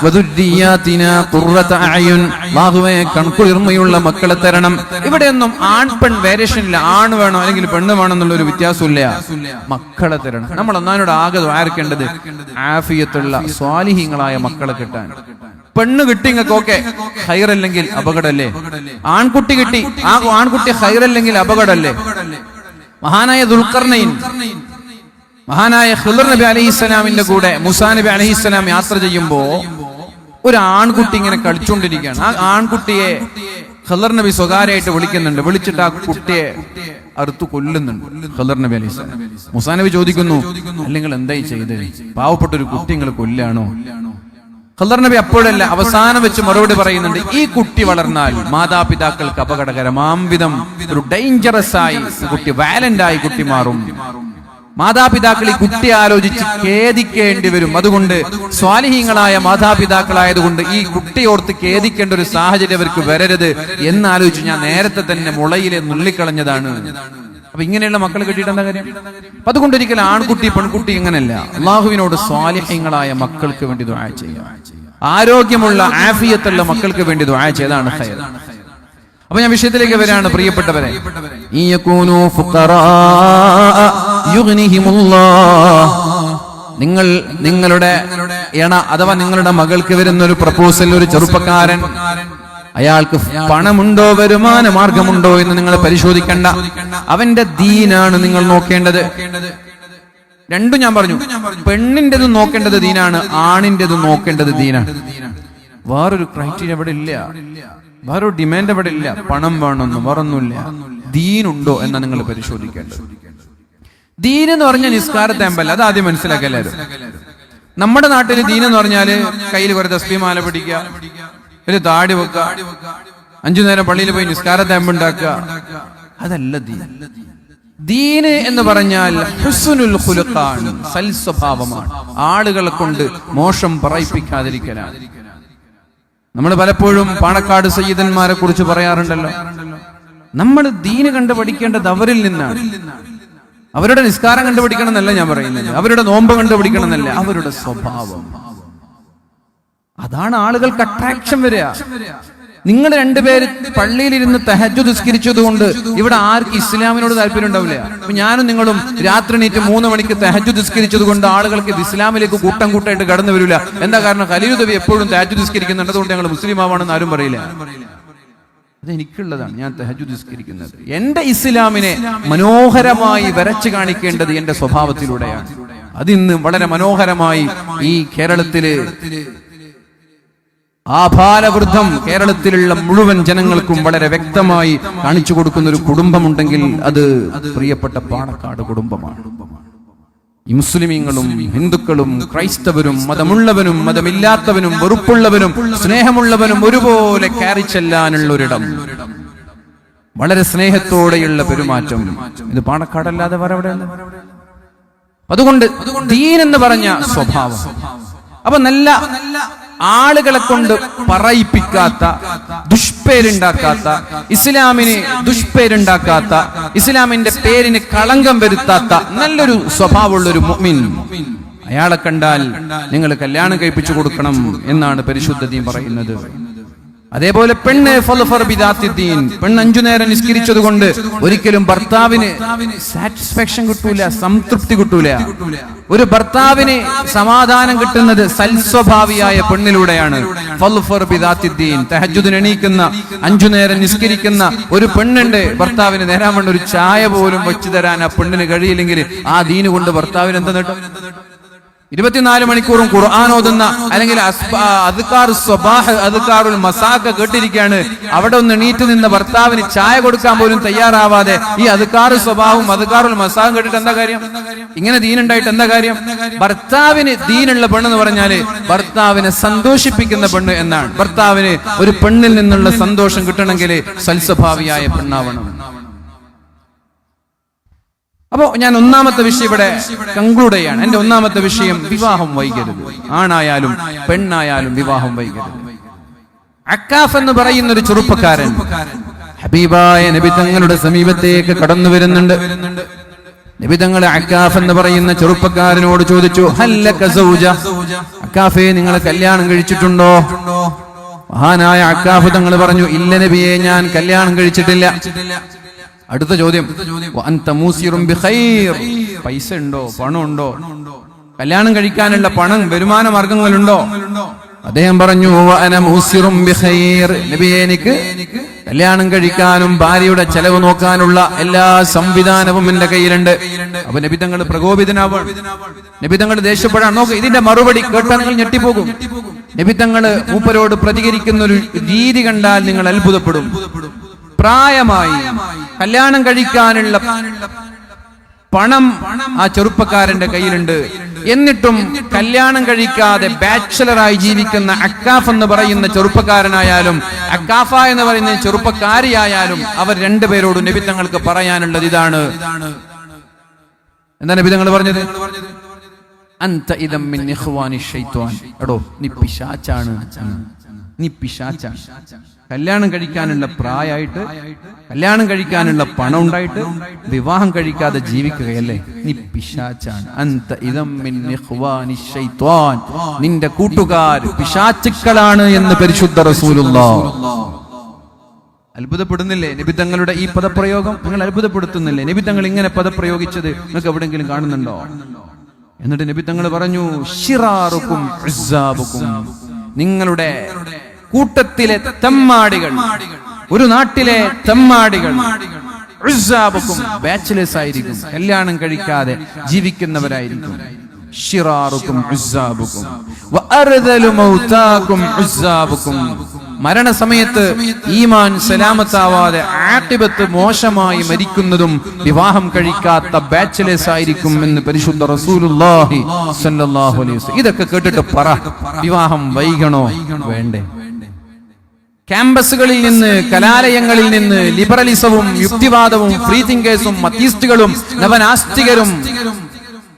വദുർരിയാതിനാ ഖുർറത അയുൻ, അല്ലാഹുവേ കൺകുളിർമയുള്ള മക്കളെ തരണം. ഇവിടെയൊന്നും ആൺ പെൺ വേരിയേഷൻ ഇല്ല, ആണ് വേണോ അല്ലെങ്കിൽ പെണ്ണ് വേണം എന്നുള്ള ഒരു വ്യത്യാസമില്ല. മക്കളെ തരണം. നമ്മൾ ഒന്നാനോട് ആകെ ദ്വാരക്കേണ്ടത് ആഫിയത്തുള്ള സ്വാലിഹീങ്ങളായ മക്കളെ കിട്ടാൻ. പെണ്ണ് കിട്ടി നിങ്ങൾക്ക് ഓക്കെ, ഖൈറല്ലെങ്കിൽ അപകടമല്ലേ? ആൺകുട്ടി കിട്ടി, ആ ആൺകുട്ടി ഖൈറല്ലെങ്കിൽ അപകടമല്ലേ? മഹാനായ ദുൽഖർനൈൻ, മഹാനായ ഖിളർ നബി അലൈഹിസ്സലാമിന്റെ കൂടെ മൂസാ നബി അലൈഹിസ്സലാം യാത്ര ചെയ്യുമ്പോ ഒരു ആൺകുട്ടി ഇങ്ങനെ കളിച്ചുകൊണ്ടിരിക്കുകയാണ്. ആ ആൺകുട്ടിയെ ഖിളർ നബി സ്വകാര്യമായിട്ട് വിളിക്കുന്നുണ്ട്. വിളിച്ചിട്ട് ആ കുട്ടിയെ അറുത്തു കൊല്ലുന്നുണ്ട് ഖിളർ നബി അലൈഹിസ്സലാം. മൂസാ നബി ചോദിക്കുന്നു, അല്ലെങ്കിൽ എന്തായി ചെയ്ത്? പാവപ്പെട്ട ഒരു കുട്ടി നിങ്ങൾ കൊല്ലാണോ? ഖിളർ നബി അപ്പോഴല്ല, അവസാനം വെച്ച് മറുപടി പറയുന്നുണ്ട്, ഈ കുട്ടി വളർന്നാൽ മാതാപിതാക്കൾക്ക് അപകടകരമാം വിധം ഒരു ഡേഞ്ചറസ് ആയി കുട്ടി, വയലന്റ് ആയി കുട്ടി മാറും. മാതാപിതാക്കൾ ഈ കുട്ടി ആലോചിച്ച് ഖേദിക്കേണ്ടി വരും. അതുകൊണ്ട് സ്വാലിഹീങ്ങളായ മാതാപിതാക്കളായതുകൊണ്ട് ഈ കുട്ടിയോർത്ത് ഖേദിക്കേണ്ട ഒരു സാഹചര്യം അവർക്ക് വരരുത് എന്നാലോചിച്ച് ഞാൻ നേരത്തെ തന്നെ മുളയിലെ നുള്ളിക്കളഞ്ഞതാണ്. അപ്പൊ ഇങ്ങനെയുള്ള മക്കൾ കിട്ടിയിട്ട് എന്താ കാര്യം? അതുകൊണ്ട് ഒരിക്കലും ആൺകുട്ടി പെൺകുട്ടി ഇങ്ങനെയല്ല. അള്ളാഹുവിനോട് സ്വാലിഹീങ്ങളായ മക്കൾക്ക് വേണ്ടി ദുആ ചെയ്യുക, ആരോഗ്യമുള്ള ആഫിയത്തുള്ള മക്കൾക്ക് വേണ്ടി ദുആ ചെയ്താണ് ഖൈർ. അപ്പൊ ഞാൻ വിഷയത്തിലേക്ക് വരാണ് പ്രിയപ്പെട്ടവരെ. നിങ്ങളുടെ എണ അഥവാ നിങ്ങളുടെ മകൾക്ക് വരുന്ന ഒരു പ്രപ്പോസൽ, ഒരു ചെറുപ്പക്കാരൻ, അയാൾക്ക് പണമുണ്ടോ വരുമാന മാർഗമുണ്ടോ എന്ന് നിങ്ങൾ പരിശോധിക്കണ്ട. അവന്റെ ദീനാണ് നിങ്ങൾ നോക്കേണ്ടത്. രണ്ടും ഞാൻ പറഞ്ഞു, പെണ്ണിന്റെതും നോക്കേണ്ടത് ദീനാണ്, ആണിന്റെതും നോക്കേണ്ടത് ദീനാണ്. വേറൊരു ക്രൈറ്റീരിയ അവിടെ ഇല്ല, വേറൊരു ഡിമാൻഡ് അവിടെ ഇല്ല. പണം വേണമെന്ന് വേറൊന്നുമില്ല. ദീനുണ്ടോ എന്നാ നിങ്ങൾ പരിശോധിക്കേണ്ടത്. ദീൻ എന്ന് പറഞ്ഞാൽ നിസ്കാരത്തേമ്പല്ല, അത് ആദ്യം മനസ്സിലാക്കല്ലാരും. നമ്മുടെ നാട്ടിൽ ദീൻ എന്ന് പറഞ്ഞാല് കയ്യിൽ കുറെ തസ്ബീഹ് മാല പിടിക്കുക, ഒരു താടി വെക്കുക, 5 നേരം പള്ളിയിൽ പോയി നിസ്കാരത്തേമ്പുണ്ടാക്കുക, അതല്ല ദീൻ. ദീന് എന്ന് പറഞ്ഞാൽ ഹുസ്നുൽ ഖുലുഖാണ്, സൽസ്വഭാവമാണ്, ആളുകളെ കൊണ്ട് മോശം പറയിപ്പിക്കാതിരിക്കലാണ്. നമ്മൾ പലപ്പോഴും പാണക്കാട് സയ്യിദന്മാരെ കുറിച്ച് പറയാറുണ്ടല്ലോ. നമ്മൾ ദീന് കണ്ടു പഠിക്കേണ്ടത് അവരിൽ നിന്നാണ്. അവരുടെ നിസ്കാരം കണ്ടുപിടിക്കണം എന്നല്ല ഞാൻ പറയുന്നത്, അവരുടെ നോമ്പ് കണ്ടുപിടിക്കണം എന്നല്ല, അവരുടെ സ്വഭാവം. അതാണ് ആളുകൾക്ക് അട്രാക്ഷൻ വരിക. നിങ്ങൾ രണ്ടുപേര് പള്ളിയിലിരുന്ന് തഹജ്ജുദ് നിസ്കരിച്ചത് കൊണ്ട് ഇവിടെ ആർക്കും ഇസ്ലാമിനോട് താല്പര്യം ഉണ്ടാവില്ല. അപ്പൊ ഞാനും നിങ്ങളും രാത്രി എണീറ്റ് 3 മണിക്ക് തഹജ്ജുദ് നിസ്കരിച്ചത് കൊണ്ട് ആളുകൾക്ക് ഇസ്ലാമിലേക്ക് കൂട്ടം കൂട്ടായിട്ട് കടന്നു വരില്ല. എന്താ കാരണം? ഖലീൽ നബി എപ്പോഴും തഹജ്ജുദ് നിസ്കരിക്കുന്നുണ്ട്, അതുകൊണ്ട് ഞങ്ങൾ മുസ്ലിം ആവാണെന്ന് ആരും പറയില്ല. അത് എനിക്കുള്ളതാണ്, ഞാൻ തഹജ്ജുദ് നിസ്കരിക്കുന്നത്. എന്റെ ഇസ്ലാമിനെ മനോഹരമായി വരച്ചു കാണിക്കേണ്ടത് എന്റെ സ്വഭാവത്തിലൂടെയാണ്. അതിന്ന് വളരെ മനോഹരമായി ഈ കേരളത്തില് ആഭാലവൃദ്ധം കേരളത്തിലുള്ള മുഴുവൻ ജനങ്ങൾക്കും വളരെ വ്യക്തമായി കാണിച്ചു കൊടുക്കുന്ന ഒരു കുടുംബമുണ്ടെങ്കിൽ അത് പ്രിയപ്പെട്ട പാണക്കാട് കുടുംബമാണ്. ഈ മുസ്ലിമീങ്ങളും ഹിന്ദുക്കളും ക്രൈസ്തവരും മതമുള്ളവനും മതമില്ലാത്തവനും വെറുപ്പുള്ളവനും സ്നേഹമുള്ളവനും ഒരുപോലെ കയറി ചെല്ലാനുള്ള ഒരിടം, വളരെ സ്നേഹത്തോടെയുള്ള പെരുമാറ്റം. ഇത് പാണക്കാടല്ലാതെ വേറെ എവിടെയല്ല. അതുകൊണ്ട് ദീൻ എന്ന് പറഞ്ഞ സ്വഭാവം. അപ്പൊ നല്ല ആളുകളെ കൊണ്ട് പറയിപ്പിക്കാത്ത, ദുഷ്പേരുണ്ടാക്കാത്ത, ഇസ്ലാമിന് ദുഷ്പേരുണ്ടാക്കാത്ത, ഇസ്ലാമിന്റെ പേരിന് കളങ്കം വരുത്താത്ത നല്ലൊരു സ്വഭാവമുള്ള ഒരു മുഅ്മിൻ, അയാളെ കണ്ടാൽ നിങ്ങൾ കല്യാണം കഴിപ്പിച്ചു കൊടുക്കണം എന്നാണ് പരിശുദ്ധ ദീൻ പറയുന്നത്. അതേപോലെ പെണ്ണ് പെണ്ണ് 5 നേരം നിസ്കരിച്ചത് കൊണ്ട് ഒരിക്കലും ഭർത്താവിന് സാറ്റിസ്ഫാക്ഷൻ കിട്ടൂല, സംതൃപ്തി കിട്ടൂല. ഒരു ഭർത്താവിന് സമാധാനം കിട്ടുന്നത് സൽസ്വഭാവിയായ പെണ്ണിലൂടെയാണ്. തഹജ്ജുദിന് എണീക്കുന്ന 5 നേരം നിസ്കരിക്കുന്ന ഒരു പെണ്ണുണ്ട്, ഭർത്താവിന് നേരാൻ വേണ്ട ഒരു ചായ പോലും വെച്ചു തരാൻ ആ പെണ്ണിന് കഴിയില്ലെങ്കിൽ ആ ദീന് കൊണ്ട് ഭർത്താവിന് എന്താ നേട്ടം? 24 മണിക്കൂറും ഖുർആൻ ഓതുന്ന അല്ലെങ്കിൽ അദ്കാറുൽ മസാക കേട്ടിരിക്കുകയാണ്. അവിടെ ഒന്ന് എണീറ്റ് നിന്ന് ഭർത്താവിന് ചായ കൊടുക്കാൻ പോലും തയ്യാറാവാതെ ഈ അദ്കാറു സ്വഭാവവും അദ്കാറുൽ മസാകം കേട്ടിട്ട് എന്താ കാര്യം? ഇങ്ങനെ ദീനുണ്ടായിട്ട് എന്താ കാര്യം? ഭർത്താവിന് ദീനുള്ള പെണ്ണെന്ന് പറഞ്ഞാല് ഭർത്താവിനെ സന്തോഷിപ്പിക്കുന്ന പെണ്ണ് എന്നാണ്. ഭർത്താവിന് ഒരു പെണ്ണിൽ നിന്നുള്ള സന്തോഷം കിട്ടണമെങ്കിൽ സൽസ്വഭാവിയായ പെണ്ണാവണം. അപ്പോ ഞാൻ ഒന്നാമത്തെ വിഷയം ഇവിടെ കൺക്ലൂഡ് ചെയ്യാണ്. എന്റെ ഒന്നാമത്തെ വിഷയം, വിവാഹം വൈകരുത്. ആണായാലും പെണ്ണായാലും വിവാഹം വൈകരുത്. അക്കാഫ് എന്ന് പറയുന്ന ഒരു ചെറുപ്പക്കാരൻ ഹബീബായ നബി തങ്ങളുടെ സമീപത്തേക്ക് കടന്നു വരുന്നുണ്ട്. നബി തങ്ങൾ അക്കാഫ് എന്ന് പറയുന്ന ചെറുപ്പക്കാരനോട് ചോദിച്ചു, ഹല്ലക സൗജ, അക്കാഫേ നിങ്ങൾ കല്യാണം കഴിച്ചിട്ടുണ്ടോ? മഹാനായ അക്കാഫ് തങ്ങൾ പറഞ്ഞു, ഇല്ല നബിയെ, ഞാൻ കല്യാണം കഴിച്ചിട്ടില്ല. അടുത്ത ചോദ്യം, പൈസ ഉണ്ടോ, പണം ഉണ്ടോ, കല്യാണം കഴിക്കാനുള്ള പണം, വരുമാന മാർഗങ്ങളുണ്ടോ? അദ്ദേഹം പറഞ്ഞു, നബിയെ, എനിക്ക് കല്യാണം കഴിക്കാനും ഭാര്യയുടെ ചെലവ് നോക്കാനുള്ള എല്ലാ സംവിധാനവും എന്റെ കയ്യിലുണ്ട്. അപ്പൊ നബി തങ്ങൾ പ്രകോപിതനാവാൻ, നബി തങ്ങൾ ദേഷ്യപ്പെടാൻ. നോക്ക്, ഇതിന്റെ മറുപടി കേട്ടാൽ നിങ്ങൾ ഞെട്ടിപ്പോകും. നബി തങ്ങൾ മൂപ്പരോട് പ്രതികരിക്കുന്ന ഒരു രീതി കണ്ടാൽ നിങ്ങൾ അത്ഭുതപ്പെടും. പ്രായമായി കല്യാണം കഴിക്കാനുള്ള പണം ആ ചെറുപ്പക്കാരന്റെ കയ്യിലുണ്ട്. എന്നിട്ടും കല്യാണം കഴിക്കാതെ ബാച്ചലറായി ജീവിക്കുന്ന അക്കാഫ് എന്ന് പറയുന്ന ചെറുപ്പക്കാരനായാലും അക്കാഫ എന്ന് പറയുന്ന ചെറുപ്പക്കാരിയായാലും അവർ രണ്ടുപേരോടും നബി തങ്ങൾക്ക് പറയാനുള്ളത് ഇതാണ്. എന്താ നബി തങ്ങൾ പറഞ്ഞത്? അൻത ഇദം മിൻ ഇഖ്വാനി ശൈത്വാൻ. എടോ, നീ പിശാചാണ്, നീ പിശാചാണ്. കല്യാണം കഴിക്കാനുള്ള പ്രായമായിട്ട്, കല്യാണം കഴിക്കാനുള്ള പണം ഉണ്ടായിട്ട് വിവാഹം കഴിക്കാതെ ജീവിക്കുകയല്ലേ, നീ പിശാചാണ്. അൻത ഇദം മിൻ ഇഖ്വാനി ശൈത്വാൻ, നിന്റെ കൂട്ടുകാർ പിശാചുക്കളാണ് എന്ന് പരിശുദ്ധ റസൂലുള്ളാഹ്. അത്ഭുതപ്പെടുന്നില്ലേ നബി തങ്ങളുടെ ഈ പദപ്രയോഗം? നിങ്ങൾ അത്ഭുതപ്പെടുത്തുന്നില്ലേ? നബി തങ്ങൾ ഇങ്ങനെ പദപ്രയോഗിച്ചത് നിങ്ങൾക്ക് എവിടെയെങ്കിലും കാണുന്നുണ്ടോ? എന്നിട്ട് നബി തങ്ങൾ പറഞ്ഞു, ശിറാറുക്കും ഉസ്സാബുക്കും, നിങ്ങളുടെ കൂട്ടത്തിലെ തെമ്മാടികൾ, ഒരു നാട്ടിലെ തെമ്മാടികൾ, ഉസ്സാബുക്കും ബാച്ചിലേഴ്സ് ആയിരിക്കും, കല്യാണം കഴിക്കാതെ ജീവിക്കുന്നവരായിരിക്കും. ശിറാറുക്കും ഉസ്സാബുക്കും വഅർദലു മൗതാകും ഉസ്സാബുക്കും, മരണസമയത്ത് ഈമാൻ സലാമത്താവാതെ ആഖിബത്ത് മോശമായി മരിക്കുന്നതും വിവാഹം കഴിക്കാത്ത ബാച്ചിലേഴ്സ് ആയിരിക്കും എന്ന് പരിശുദ്ധ റസൂലുള്ളാഹി സ്വല്ലല്ലാഹു അലൈഹി വസല്ലം. ഇതൊക്കെ കേട്ടിട്ട് പറ, വിവാഹം വൈകണോ വേണ്ടേ? ക്യാമ്പസുകളിൽ നിന്ന്, കലാലയങ്ങളിൽ നിന്ന് ലിബറലിസവും യുക്തിവാദവും ഫ്രീ തിങ്കേഴ്സും മതീസ്റ്റുകളും നവനാസ്തികരും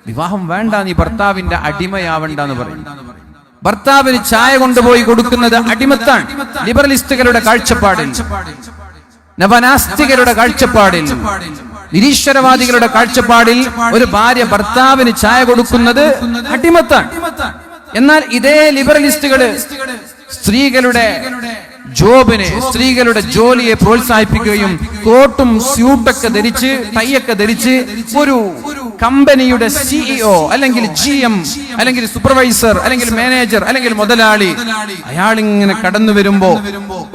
വിവാഹം വേണ്ട, നീ ഭർത്താവിന്റെ അടിമയാവണ്ടെന്ന് പറയും. ഭർത്താവിന് ചായ കൊണ്ടുപോയി കൊടുക്കുന്നത് അടിമത്താണ്. ലിബറലിസ്റ്റുകളുടെ കാഴ്ചപ്പാടിൽ, നവനാസ്തികരുടെ കാഴ്ചപ്പാടിൽ, നിരീശ്വരവാദികളുടെ കാഴ്ചപ്പാടിൽ ഒരു ഭാര്യ ഭർത്താവിന് ചായ കൊടുക്കുന്നത് അടിമത്താണ്. എന്നാൽ ഇതേ ലിബറലിസ്റ്റുകള് സ്ത്രീകളുടെ ജോബിനെ, സ്ത്രീകളുടെ ജോലിയെ പ്രോത്സാഹിപ്പിക്കുകയും കോട്ടും സ്യൂട്ടൊക്കെ ധരിച്ച്, ടൈയൊക്കെ ധരിച്ച് ഒരു കമ്പനിയുടെ സിഇഒ അല്ലെങ്കിൽ GM അല്ലെങ്കിൽ സൂപ്പർവൈസർ അല്ലെങ്കിൽ മാനേജർ അല്ലെങ്കിൽ മുതലാളി, അയാളിങ്ങനെ കടന്നു വരുമ്പോ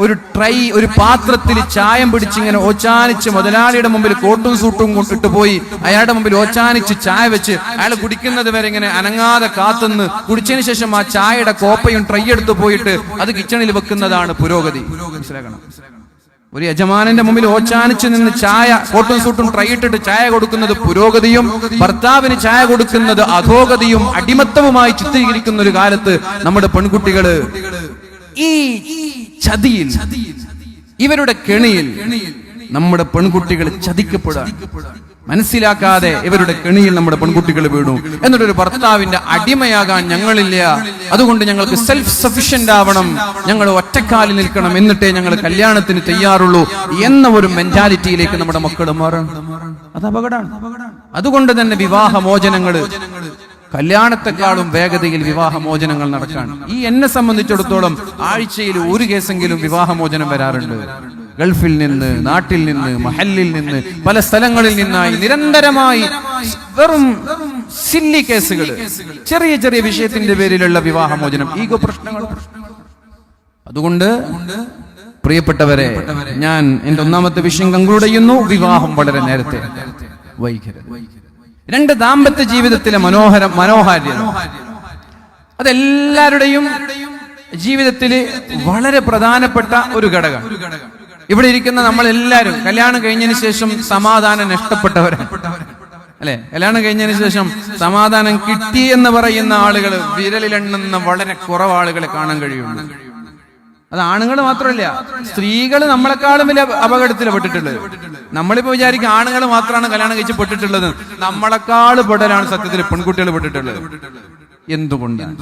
ഒരു ട്രൈ, ഒരു പാത്രത്തിൽ ചായം പിടിച്ചിങ്ങനെ ഓച്ചാനിച്ച് മുതലാളിയുടെ മുമ്പിൽ കോട്ടും സൂട്ടും കൊണ്ടിട്ട് പോയി അയാളുടെ മുമ്പിൽ ഓച്ചാനിച്ച് ചായ വെച്ച് അയാൾ കുടിക്കുന്നത് വരെ ഇങ്ങനെ അനങ്ങാതെ കാത്തുനിന്ന് കുടിച്ചതിന് ശേഷം ആ ചായയുടെ കോപ്പയും ട്രൈ എടുത്ത് പോയിട്ട് അത് കിച്ചണിൽ വെക്കുന്നതാണ് പുരോഗതി. മനസ്സിലാക്കണം. ഒരു യജമാനന്റെ മുമ്പിൽ ഓച്ചാനിച്ച് നിന്ന് ചായ, കോട്ടും സൂട്ടും ട്രൈ ഇട്ടിട്ട് ചായ കൊടുക്കുന്നത് പുരോഗതിയും ഭർത്താവിന് ചായ കൊടുക്കുന്നത് അധോഗതിയും അടിമത്തവുമായി ചിത്രീകരിക്കുന്ന ഒരു കാലത്ത് നമ്മുടെ പെൺകുട്ടികള് ഈ ചതിയിൽ, ഇവരുടെ കെണിയിൽ നമ്മുടെ പെൺകുട്ടികൾ ചതിക്കപ്പെടാൻ മനസ്സിലാക്കാതെ ഇവരുടെ കെണിയിൽ നമ്മുടെ പെൺകുട്ടികൾ വീണു. എന്നിട്ടൊരു ഭർത്താവിന്റെ അടിമയാകാൻ ഞങ്ങളില്ല, അതുകൊണ്ട് ഞങ്ങൾക്ക് സെൽഫ് സഫിഷ്യന്റ് ആവണം, ഞങ്ങൾ ഒറ്റക്കാലിൽ നിൽക്കണം, എന്നിട്ടേ ഞങ്ങൾ കല്യാണത്തിന് തയ്യാറുള്ളൂ എന്ന ഒരു മെന്റാലിറ്റിയിലേക്ക് നമ്മുടെ മക്കൾ മാറണം. അത് അപകടമാണ്. അതുകൊണ്ട് തന്നെ വിവാഹമോചനങ്ങള് കല്യാണത്തെക്കാളും വേഗതയിൽ വിവാഹമോചനങ്ങൾ നടക്കാൻ. എന്നെ സംബന്ധിച്ചിടത്തോളം ആഴ്ചയിൽ ഒരു കേസെങ്കിലും വിവാഹമോചനം വരാറുണ്ട്. ഗൾഫിൽ നിന്ന്, നാട്ടിൽ നിന്ന്, മഹല്ലിൽ നിന്ന്, പല സ്ഥലങ്ങളിൽ നിന്നായി നിരന്തരമായി വെറും സില്ലി കേസുകൾ, ചെറിയ ചെറിയ വിഷയത്തിന്റെ പേരിലുള്ള വിവാഹമോചനം, ഈഗോ പ്രശ്നങ്ങൾ. അതുകൊണ്ട് പ്രിയപ്പെട്ടവരെ, ഞാൻ എന്റെ ഒന്നാമത്തെ വിഷയം കൺക്ലൂഡ് ചെയ്യുന്നു. വിവാഹം വളരെ നേരത്തെ വൈകരുത്. 2, ദാമ്പത്യ ജീവിതത്തിലെ മനോഹാരിത. അതെല്ലാവരുടെയും ജീവിതത്തിൽ വളരെ പ്രധാനപ്പെട്ട ഒരു ഘടകം. ഇവിടെ ഇരിക്കുന്ന നമ്മളെല്ലാവരും കല്യാണം കഴിഞ്ഞതിന് ശേഷം സമാധാനം നഷ്ടപ്പെട്ടവരാണ്, അല്ലെ? കല്യാണം കഴിഞ്ഞതിന് ശേഷം സമാധാനം കിട്ടി എന്ന് പറയുന്ന ആളുകൾ വിരലിലെണ്ണുന്ന വളരെ കുറവ് ആളുകളെ കാണാൻ കഴിയുള്ളൂ. അത് ആണുങ്ങൾ മാത്രമല്ല, സ്ത്രീകൾ നമ്മളെക്കാളും വലിയ അപകടത്തിൽ പെട്ടിട്ടുള്ളത്. നമ്മളിപ്പോ വിചാരിക്കും ആണുങ്ങൾ മാത്രമാണ് കല്യാണം കഴിച്ച് പെട്ടിട്ടുള്ളത്. നമ്മളെക്കാൾ പെടലാണ് സത്യത്തിൽ പെൺകുട്ടികൾ പെട്ടിട്ടുള്ളത്. എന്തുകൊണ്ടാണ്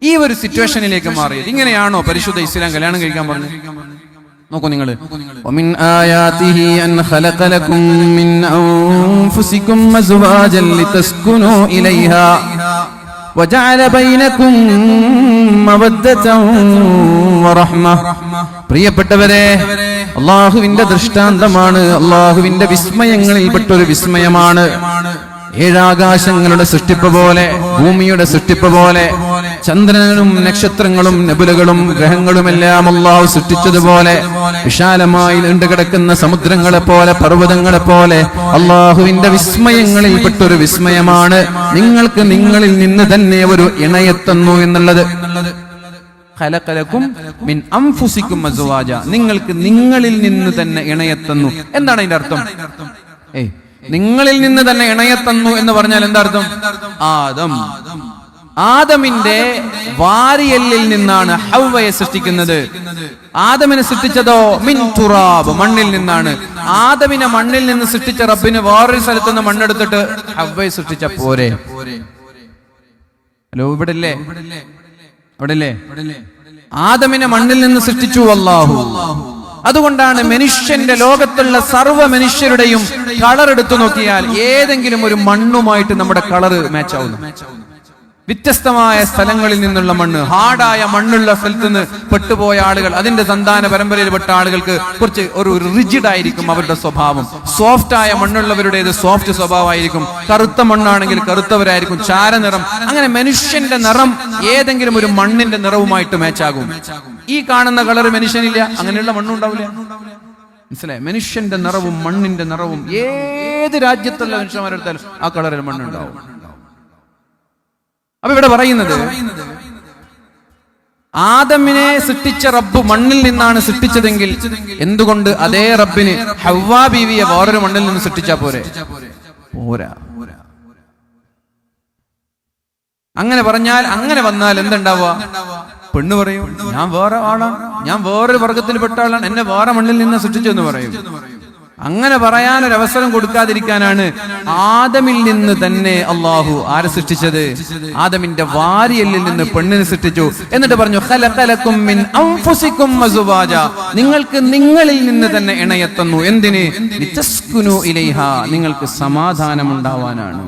ഈ ഒരു സിറ്റുവേഷനിലേക്ക് മാറിയത്? ഇങ്ങനെയാണോ പരിശുദ്ധ ഇസ്ലാം കല്യാണം കഴിക്കാൻ പറഞ്ഞത്? നോക്കൂ നിങ്ങൾ, ومن آياته أن خلق لكم من أنفسكم أزواجا لتسكنوا إليها وجعل بينكم مودة ورحمة. പ്രിയപ്പെട്ടവരെ, അല്ലാഹുവിന്റെ ദൃഷ്ടാന്തമാണ്, അല്ലാഹുവിന്റെ വിസ്മയങ്ങളിൽപ്പെട്ടൊരു വിസ്മയമാണ്. 7 ആകാശങ്ങളുടെ സൃഷ്ടിപ്പ് പോലെ, ഭൂമിയുടെ സൃഷ്ടിപ്പ് പോലെ, ചന്ദ്രനും നക്ഷത്രങ്ങളും നെബുലകളും ഗ്രഹങ്ങളുമെല്ലാം അല്ലാഹു സൃഷ്ടിച്ചതുപോലെ, വിശാലമായി നീണ്ടുകിടക്കുന്ന സമുദ്രങ്ങളെ പോലെ, പർവ്വതങ്ങളെ പോലെ അല്ലാഹുവിന്റെ വിസ്മയങ്ങളിൽപ്പെട്ടൊരു വിസ്മയമാണ് നിങ്ങൾക്ക് നിങ്ങളിൽ നിന്ന് തന്നെ ഒരു ഇണയെ തന്നു എന്നുള്ളത്. ഖലഖലകും മിൻ അൻഫുസികും അസ്വാജ, നിങ്ങൾക്ക് നിങ്ങളിൽ നിന്ന് തന്നെ ഇണയെ തന്നു. എന്താണ് അതിന്റെ അർത്ഥം? നിങ്ങളിൽ നിന്ന് തന്നെ ഇണയെ തന്നു എന്ന് പറഞ്ഞാൽ എന്താ അർത്ഥം? ആദമിന്റെ വാരിയല്ലിൽ നിന്നാണ് ഹവ്വയെ സൃഷ്ടിക്കുന്നത്. ആദമിനെ സൃഷ്ടിച്ചതോ മിൻ തുറാബ്, മണ്ണിൽ നിന്നാണ്. ആദമിനെ മണ്ണിൽ നിന്ന് സൃഷ്ടിച്ച റബ്ബിന് വേറൊരു സ്ഥലത്ത് നിന്ന് മണ്ണെടുത്തിട്ട് ഹവ്വയെ സൃഷ്ടിച്ച പോരെ? ഹലോ, ഇവിടല്ലേ? ആദമിനെ മണ്ണിൽ നിന്ന് സൃഷ്ടിച്ചു അല്ലാഹു. അതുകൊണ്ടാണ് മനുഷ്യന്റെ ലോകത്തുള്ള സർവ്വ മനുഷ്യരുടെയും കളർ എടുത്തു നോക്കിയാൽ ഏതെങ്കിലും ഒരു മണ്ണുമായിട്ട് നമ്മുടെ കളർ മാച്ച് ആവുന്നു. വ്യത്യസ്തമായ സ്ഥലങ്ങളിൽ നിന്നുള്ള മണ്ണ്, ഹാർഡായ മണ്ണുള്ള സ്ഥലത്ത് നിന്ന് പെട്ടുപോയ ആളുകൾ, അതിന്റെ സന്താന പരമ്പരയിൽപ്പെട്ട ആളുകൾക്ക് കുറച്ച് ഒരു റിജിഡ് ആയിരിക്കും അവരുടെ സ്വഭാവം. സോഫ്റ്റ് ആയ മണ്ണുള്ളവരുടേത് സോഫ്റ്റ് സ്വഭാവമായിരിക്കും. കറുത്ത മണ്ണാണെങ്കിൽ കറുത്തവരായിരിക്കും, ചാരനിറം. അങ്ങനെ മനുഷ്യന്റെ നിറം ഏതെങ്കിലും ഒരു മണ്ണിന്റെ നിറവുമായിട്ട് മാച്ചാകും. ഈ കാണുന്ന കളർ മനുഷ്യനില്ല, അങ്ങനെയുള്ള മണ്ണും ഉണ്ടാവില്ല. മനസ്സിലായി? മനുഷ്യന്റെ നിറവും മണ്ണിന്റെ നിറവും ഏത് രാജ്യത്തുള്ള മനുഷ്യന്മാരെടുത്താലും ആ കളറിൽ മണ്ണുണ്ടാവും. അപ്പൊ ഇവിടെ പറയുന്നത്, ആദമിനെ സൃഷ്ടിച്ച റബ്ബ് മണ്ണിൽ നിന്നാണ് സൃഷ്ടിച്ചതെങ്കിൽ എന്തുകൊണ്ട് അതേ റബ്ബിന് ഹവ്വാ ബീവിയെ വേറൊരു മണ്ണിൽ നിന്ന് സൃഷ്ടിച്ചാ പോരെ? പോരാ. അങ്ങനെ പറഞ്ഞാൽ, അങ്ങനെ വന്നാൽ എന്തുണ്ടാവുക? പെണ്ണ് പറയും, ഞാൻ വേറെ ആളാണ്, ഞാൻ വേറൊരു വർഗത്തിൽപ്പെട്ട ആളാണ്, എന്നെ വേറെ മണ്ണിൽ നിന്ന് സൃഷ്ടിച്ചെന്ന് പറയും. അങ്ങനെ പറയാനൊരവസരം കൊടുക്കാതിരിക്കാനാണ് ആദമിൽ നിന്ന് തന്നെ അല്ലാഹു ആരെ സൃഷ്ടിച്ചത്? ആദമിന്റെ വാരിയല്ലിൽ നിന്ന് പെണ്ണിനെ സൃഷ്ടിച്ചു. എന്നിട്ട് പറഞ്ഞു, ഖലഖലകും മിൻ അൻഫുസികും അസ്വാജ, നിങ്ങൾക്ക് നിങ്ങളിൽ നിന്ന് തന്നെ ഇണയെ തന്നു. എന്തിന്? ലിതസ്കുനു ഇലൈഹാ, നിങ്ങൾക്ക് സമാധാനം ഉണ്ടാവാനാണ്.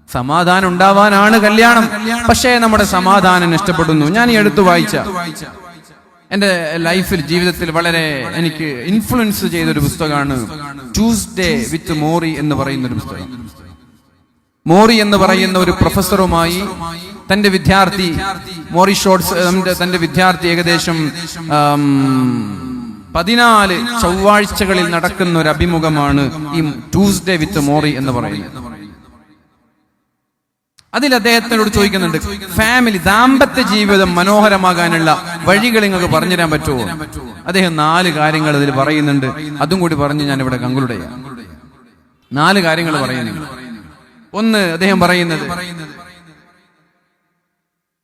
സമാധാനം ഉണ്ടാവാനാണ് കല്യാണം. പക്ഷേ നമ്മുടെ സമാധാനം നഷ്ടപ്പെടുന്നു. ഞാൻ ഈ അടുത്ത് വായിച്ച, എന്റെ ലൈഫിൽ, ജീവിതത്തിൽ വളരെ എനിക്ക് ഇൻഫ്ലുവൻസ് ചെയ്തൊരു പുസ്തകമാണ് ട്യൂസ്ഡേ വിത്ത് മോറി എന്ന് പറയുന്ന ഒരു പുസ്തകം. മോറി എന്ന് പറയുന്ന ഒരു പ്രൊഫസറുമായി തന്റെ വിദ്യാർത്ഥി മോറി ഷോർട്സ്, തന്റെ വിദ്യാർത്ഥി ഏകദേശം 14 ചൊവ്വാഴ്ചകളിൽ നടക്കുന്ന ഒരു അഭിമുഖമാണ് ഈ ട്യൂസ്ഡേ വിത്ത് മോറി എന്ന് പറയുന്നത്. അതിൽ അദ്ദേഹത്തിനോട് ചോദിക്കുന്നുണ്ട്, ഫാമിലി, ദാമ്പത്യ ജീവിതം മനോഹരമാകാനുള്ള വഴികൾ നിങ്ങൾക്ക് പറഞ്ഞുതരാൻ പറ്റുമോ? അദ്ദേഹം 4 കാര്യങ്ങൾ അതിൽ പറയുന്നുണ്ട്. അതും കൂടി പറഞ്ഞ് ഞാൻ ഇവിടെ കൺക്ലൂഡ് ചെയ്യാം. 4 കാര്യങ്ങൾ പറയുന്നുണ്ട്. ഒന്ന്, അദ്ദേഹം പറയുന്നത്,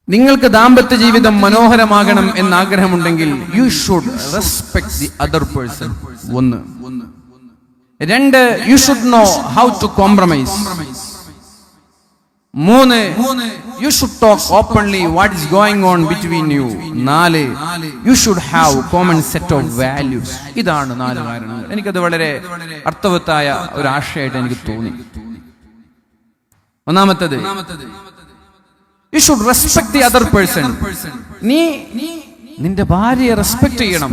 നിങ്ങൾക്ക് ദാമ്പത്യ ജീവിതം മനോഹരമാകണം എന്ന് ആഗ്രഹമുണ്ടെങ്കിൽ you should respect the other person. 1. 2, you should know how to compromise. 3, you should talk openly what is going on between you. 4, you should have common set of values. ഇതാണ് 4 കാരണങ്ങൾ. എനിക്കത് വളരെ അർത്ഥവത്തായ ഒരു ആശയമായിട്ട് എനിക്ക് തോന്നി. ഒന്നാമത്തത്, U should respect the other person. നീ നിന്റെ ഭാര്യയെ റെസ്പെക്ട് ചെയ്യണം,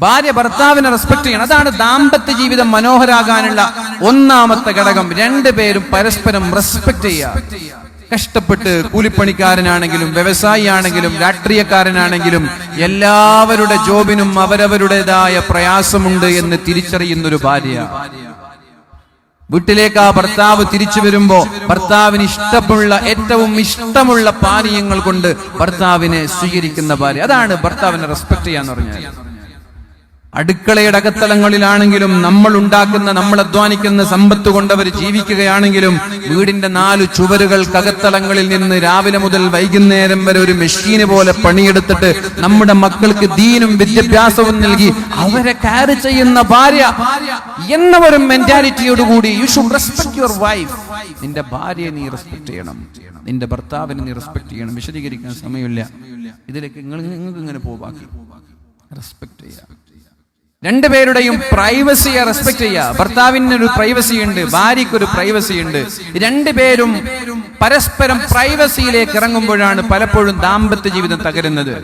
ഭാര്യ ഭർത്താവിനെ റെസ്പെക്ട് ചെയ്യണം. അതാണ് ദാമ്പത്യ ജീവിതം മനോഹരാകാനുള്ള ഒന്നാമത്തെ ഘടകം. രണ്ടുപേരും പരസ്പരം റെസ്പെക്ട് ചെയ്യുക. കഷ്ടപ്പെട്ട് കൂലിപ്പണിക്കാരനാണെങ്കിലും വ്യവസായി ആണെങ്കിലും രാഷ്ട്രീയക്കാരനാണെങ്കിലും എല്ലാവരുടെ ജോബിനും അവരവരുടേതായ പ്രയാസമുണ്ട് എന്ന് തിരിച്ചറിയുന്നൊരു ഭാര്യ. വീട്ടിലേക്ക് ആ ഭർത്താവ് തിരിച്ചു വരുമ്പോ ഭർത്താവിന് ഏറ്റവും ഇഷ്ടമുള്ള പാനീയങ്ങൾ കൊണ്ട് ഭർത്താവിനെ സ്വീകരിക്കുന്ന ഭാര്യ. അതാണ് ഭർത്താവിനെ റെസ്പെക്ട് ചെയ്യാന്ന് പറഞ്ഞാൽ. അടുക്കളയുടെ അകത്തളങ്ങളിലാണെങ്കിലും നമ്മൾ ഉണ്ടാക്കുന്ന, നമ്മൾ അധ്വാനിക്കുന്ന സമ്പത്ത് കൊണ്ടവർ ജീവിക്കുകയാണെങ്കിലും വീടിന്റെ 4 ചുവരുകൾക്കകത്തളങ്ങളിൽ നിന്ന് രാവിലെ മുതൽ വൈകുന്നേരം വരെ ഒരു മെഷീന് പോലെ പണിയെടുത്തിട്ട് നമ്മുടെ മക്കൾക്ക് ദീനും വിദ്യാഭ്യാസവും നൽകി അവരെ കെയർ ചെയ്യുന്ന ഭാര്യ എന്ന ഒരു മെന്റാലിറ്റിയോടുകൂടി you should respect your wife. നിന്റെ ഭാര്യയെ നീ റെസ്പെക്ട് ചെയ്യണം, നിന്റെ ഭർത്താവിനെ നീ റെസ്പെക്ട് ചെയ്യണം. വിശദീകരിക്കാൻ സമയമില്ല, ഇതിലേക്ക് നിങ്ങൾക്ക് ഇങ്ങനെ പോവാക്കി റെസ്പെക്ട് ചെയ്യാം. രണ്ടുപേരുടെയും പ്രൈവസിയെ റെസ്പെക്ട് ചെയ്യുക. ഭർത്താവിന് ഒരു പ്രൈവസി ഉണ്ട്, ഭാര്യയ്ക്ക് ഒരു പ്രൈവസി ഉണ്ട്. രണ്ടുപേരും പരസ്പരം പ്രൈവസിയിലേക്ക് ഇറങ്ങുമ്പോഴാണ് പലപ്പോഴും ദാമ്പത്യ ജീവിതം തകരുന്നത്.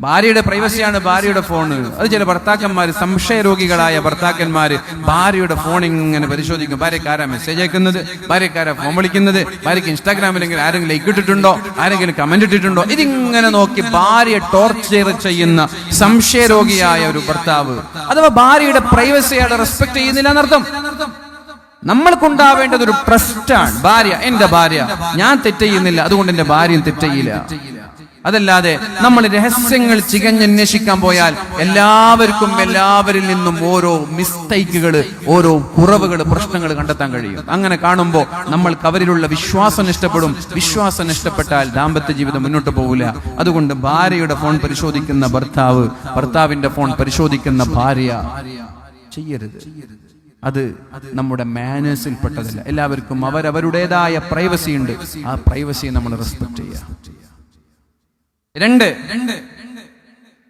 ഭാര്യയുടെ പ്രൈവസിയാണ് ഭാര്യയുടെ ഫോണ്. അത് ചില ഭർത്താക്കന്മാര്, സംശയരോഗികളായ ഭർത്താക്കന്മാര് ഭാര്യയുടെ ഫോൺ ഇങ്ങനെ പരിശോധിക്കും. ഭാര്യക്കാരാ മെസ്സേജ് അയക്കുന്നത്, ഭാര്യക്കാരാ ഫോൺ വിളിക്കുന്നത്, ഭാര്യയ്ക്ക് ഇൻസ്റ്റാഗ്രാമിലെങ്കിൽ ആരെങ്കിലും ലൈക്ക് ഇട്ടിട്ടുണ്ടോ, ആരെങ്കിലും കമന്റ് ഇട്ടിട്ടുണ്ടോ, ഇതിങ്ങനെ നോക്കി ഭാര്യയെ ടോർച്ചർ ചെയ്യുന്ന സംശയരോഗിയായ ഒരു ഭർത്താവ്, അഥവാ ഭാര്യയുടെ പ്രൈവസിയാണ് റെസ്പെക്ട് ചെയ്യുന്നില്ല എന്നർത്ഥം. നമ്മൾക്കുണ്ടാവേണ്ടത് ഒരു ട്രസ്റ്റാണ്. ഭാര്യ എന്റെ ഭാര്യ, ഞാൻ തെറ്റ് ചെയ്യുന്നില്ല, അതുകൊണ്ട് എന്റെ ഭാര്യയും തെറ്റ് ചെയ്യില്ല. അതല്ലാതെ നമ്മൾ രഹസ്യങ്ങൾ ചികഞ്ഞന്വേഷിക്കാൻ പോയാൽ എല്ലാവരിൽ നിന്നും ഓരോ മിസ്റ്റേക്കുകൾ, ഓരോ കുറവുകൾ, പ്രശ്നങ്ങൾ കണ്ടെത്താൻ കഴിയും. അങ്ങനെ കാണുമ്പോൾ നമ്മൾക്ക് അവരിലുള്ള വിശ്വാസം നഷ്ടപ്പെടും. വിശ്വാസം നഷ്ടപ്പെട്ടാൽ ദാമ്പത്യ ജീവിതം മുന്നോട്ട് പോകില്ല. അതുകൊണ്ട് ഭാര്യയുടെ ഫോൺ പരിശോധിക്കുന്ന ഭർത്താവ്, ഭർത്താവിന്റെ ഫോൺ പരിശോധിക്കുന്ന ഭാര്യ ചെയ്യരുത്. അത് നമ്മുടെ മാനേഴ്സിൽ പെട്ടതല്ല. എല്ലാവർക്കും അവരവരുടേതായ പ്രൈവസി ഉണ്ട്. ആ പ്രൈവസിയെ നമ്മൾ റെസ്പെക്ട് ചെയ്യുക. 2,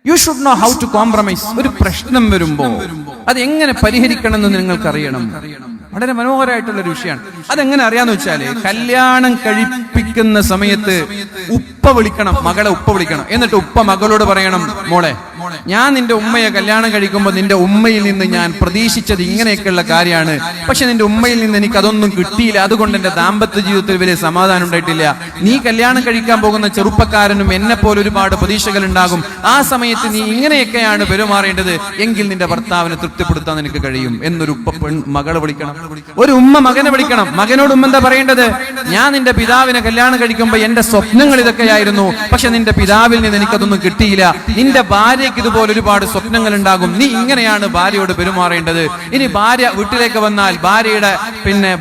you should know how to compromise. ഒരു പ്രശ്നം വരുമ്പോ അത് എങ്ങനെ പരിഹരിക്കണം എന്ന് നിങ്ങൾക്കറിയണം. വളരെ മനോഹരമായിട്ടുള്ള ഒരു വിഷയമാണ്. അതെങ്ങനെ അറിയാന്ന് വെച്ചാല്, കല്യാണം കഴിപ്പിക്കുന്ന സമയത്ത് ഉപ്പ വിളിക്കണം, മകളെ ഉപ്പ വിളിക്കണം. എന്നിട്ട് ഉപ്പ മകളോട് പറയണം, മോളെ, ഞാൻ നിന്റെ ഉമ്മയെ കല്യാണം കഴിക്കുമ്പോൾ നിന്റെ ഉമ്മയിൽ നിന്ന് ഞാൻ പ്രതീക്ഷിച്ചത് ഇങ്ങനെയൊക്കെയുള്ള കാര്യമാണ്. പക്ഷെ നിന്റെ ഉമ്മയിൽ നിന്ന് എനിക്ക് അതൊന്നും കിട്ടിയില്ല. അതുകൊണ്ട് എന്റെ ദാമ്പത്യ ജീവിതത്തിൽ വലിയ സമാധാനം ഉണ്ടായിട്ടില്ല. നീ കല്യാണം കഴിക്കാൻ പോകുന്ന ചെറുപ്പക്കാരനും എന്നെ പോലെ ഒരുപാട് പ്രതീക്ഷകൾ ഉണ്ടാകും. ആ സമയത്ത് നീ ഇങ്ങനെയൊക്കെയാണ് പെരുമാറേണ്ടത്. എങ്കിൽ നിന്റെ ഭർത്താവിനെ തൃപ്തിപ്പെടുത്താൻ നിനക്ക് കഴിയും എന്നൊരു ഉപ്പ മകളെ വിളിക്കണം. ഒരു ഉമ്മ മകനെ വിളിക്കണം. മകനോട് ഉമ്മ എന്താ പറയേണ്ടത്? ഞാൻ നിന്റെ പിതാവിനെ കല്യാണം കഴിക്കുമ്പോൾ എന്റെ സ്വപ്നങ്ങൾ ഇതൊക്കെയായിരുന്നു, പക്ഷെ നിന്റെ പിതാവിൽ നിന്ന് എനിക്കതൊന്നും കിട്ടിയില്ല. നിന്റെ ഭാര്യയ്ക്ക് ഇതുപോലെ ഒരുപാട് സ്വപ്നങ്ങൾ ഉണ്ടാകും. നീ ഇങ്ങനെയാണ് ഭാര്യയോട് പെരുമാറേണ്ടത്. ഇനി ഭാര്യ വീട്ടിലേക്ക് വന്നാൽ ഭാര്യയുടെ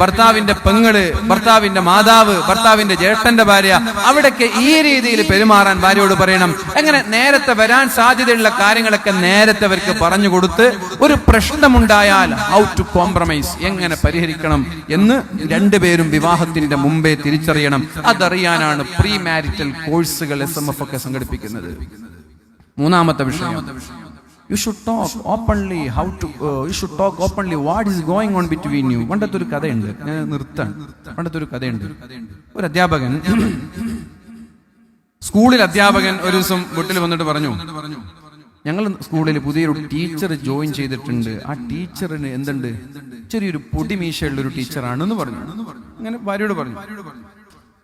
ഭർത്താവിന്റെ പെങ്ങള്, ഭർത്താവിന്റെ മാതാവ്, ഭർത്താവിന്റെ ജ്യേഷ്ഠന്റെ ഭാര്യ, അവിടേക്ക് ഈ രീതിയിൽ പെരുമാറാൻ ഭാര്യയോട് പറയണം. അങ്ങനെ നേരത്തെ വരാൻ സാധ്യതയുള്ള കാര്യങ്ങളൊക്കെ നേരത്തെ അവർക്ക് പറഞ്ഞു കൊടുത്ത് ഒരു പ്രശ്നമുണ്ടായാൽ ഹൗ ടു കോംപ്രമൈസ്, എങ്ങനെ പരിഹരിക്കണം എന്ന് രണ്ടുപേരും വിവാഹത്തിന്റെ മുമ്പേ തിരിച്ചറിയണം. അതറിയാനാണ് പ്രീ മാരിറ്റൽ കോഴ്സുകൾ SMF ഒക്കെ സംഘടിപ്പിക്കുന്നത്. 3-ാമത്തെ വിഷയം, you should talk openly what is going on between you. പണ്ടത്തൊരു കഥയുണ്ട്, ഞാൻ നിർത്താൻ. പണ്ടത്തൊരു കഥയുണ്ട്. ഒരു അധ്യാപകൻ, സ്കൂളിൽ അധ്യാപകൻ ഒരു ദിവസം വീട്ടിൽ വന്നിട്ട് പറഞ്ഞു, ഞങ്ങൾ സ്കൂളിൽ പുതിയൊരു ടീച്ചർ ജോയിൻ ചെയ്തിട്ടുണ്ട്. ആ ടീച്ചറിന് എന്തുണ്ട്, ചെറിയൊരു പൊടിമീശയുള്ള ഒരു ടീച്ചറാണെന്ന് പറഞ്ഞു. അങ്ങനെ ഭാര്യയോട് പറഞ്ഞു.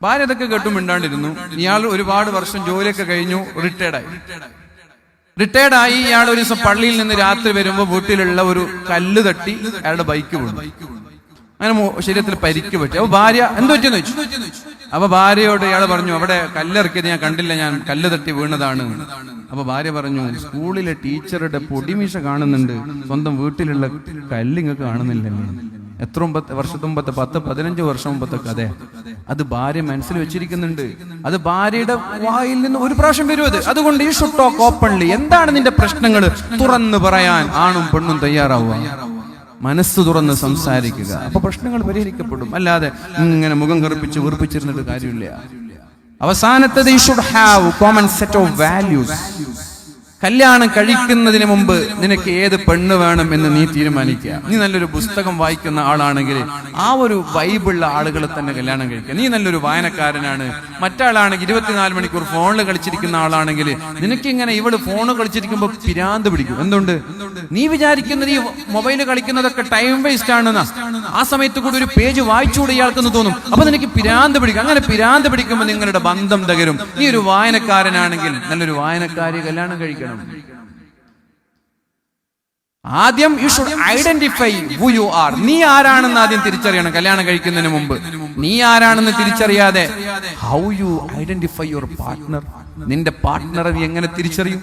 ഭാര്യ അതൊക്കെ കേട്ടും മിണ്ടാണ്ടിരുന്നു. ഇയാൾ ഒരുപാട് വർഷം ജോലിയൊക്കെ കഴിഞ്ഞു, റിട്ടയർഡായി. ഇയാൾ ഒരു ദിവസം പള്ളിയിൽ നിന്ന് രാത്രി വരുമ്പോൾ വീട്ടിലുള്ള ഒരു കല്ല് തട്ടി അയാളുടെ ബൈക്ക് വീണു. അങ്ങനെ ശരീരത്തിൽ പരിക്ക് പറ്റി. അപ്പൊ ഭാര്യ എന്ത് പറ്റിയെന്ന് ചോദിച്ചു. അപ്പൊ ഭാര്യയോട് ഇയാൾ പറഞ്ഞു, അവിടെ കല്ലിറക്കിയത് ഞാൻ കണ്ടില്ല, ഞാൻ കല്ല് തട്ടി വീണതാണ്. അപ്പൊ ഭാര്യ പറഞ്ഞു, സ്കൂളിലെ ടീച്ചറുടെ പൊടിമീശ കാണുന്നുണ്ട്, സ്വന്തം വീട്ടിലുള്ള കല്ലിങ്ങ് കാണുന്നില്ലല്ലേ. എത്ര വർഷത്തെ മുമ്പത്തെ 10-15 വർഷം മുമ്പത്തെ കഥ. അത് ഭാര്യ മനസ്സിൽ വെച്ചിരിക്കുന്നുണ്ട്. അത് ഭാര്യയുടെ വായിൽ നിന്ന് ഒരു പ്രാവശ്യം വരും അത്. അതുകൊണ്ട് യു ഷുഡ് ടോക്ക് ഓപ്പൺലി. എന്താണ് നിന്റെ പ്രശ്നങ്ങൾ തുറന്നു പറയാൻ ആണും പെണ്ണും തയ്യാറാവുക. മനസ്സ് തുറന്ന് സംസാരിക്കുക. അപ്പൊ പ്രശ്നങ്ങൾ പരിഹരിക്കപ്പെടും. അല്ലാതെ ഇങ്ങനെ മുഖം കറുപ്പിച്ച് വെറുപ്പിച്ചിരുന്നിട്ട് കാര്യമില്ല. അവസാനത്തത്, you should have common set of values. കല്യാണം കഴിക്കുന്നതിന് മുമ്പ് നിനക്ക് ഏത് പെണ്ണ് വേണം എന്ന് നീ തീരുമാനിക്കുക. നീ നല്ലൊരു പുസ്തകം വായിക്കുന്ന ആളാണെങ്കിൽ ആ ഒരു വൈബുള്ള ആളുകളെ തന്നെ കല്യാണം കഴിക്കുക. നീ നല്ലൊരു വായനക്കാരനാണ്, മറ്റാളാണെങ്കിൽ 24 മണിക്കൂർ ഫോണിൽ കളിച്ചിരിക്കുന്ന ആളാണെങ്കിൽ നിനക്കിങ്ങനെ ഇവള് ഫോണ് കളിച്ചിരിക്കുമ്പോൾ പിരാന്ത് പിടിക്കും. എന്തുകൊണ്ട്? നീ വിചാരിക്കുന്നത് ഈ മൊബൈൽ കളിക്കുന്നതൊക്കെ ടൈം വേസ്റ്റ് ആണെന്നാ. ആ സമയത്ത് കൂടി ഒരു പേജ് വായിച്ചുകൂടെ ഇയാൾക്കെന്ന് തോന്നും. അപ്പൊ നിനക്ക് പിരാന്ത് പിടിക്കും. അങ്ങനെ പിരാന്ത് പിടിക്കുമ്പോൾ നിങ്ങളുടെ ബന്ധം തകരും. നീ ഒരു വായനക്കാരനാണെങ്കിൽ നല്ലൊരു വായനക്കാരി കല്യാണം കഴിക്കണം. ആദ്യം U should identify who you are. നീ ആരാണെന്ന് ആദ്യം തിരിച്ചറിയണം. കല്യാണം കഴിക്കുന്നതിന് മുമ്പ് നീ ആരാണെന്ന് തിരിച്ചറിയാതെ how you identify your partner. നിന്റെ പാർട്ട്ണറെ നീ എങ്ങനെ തിരിച്ചറിയും?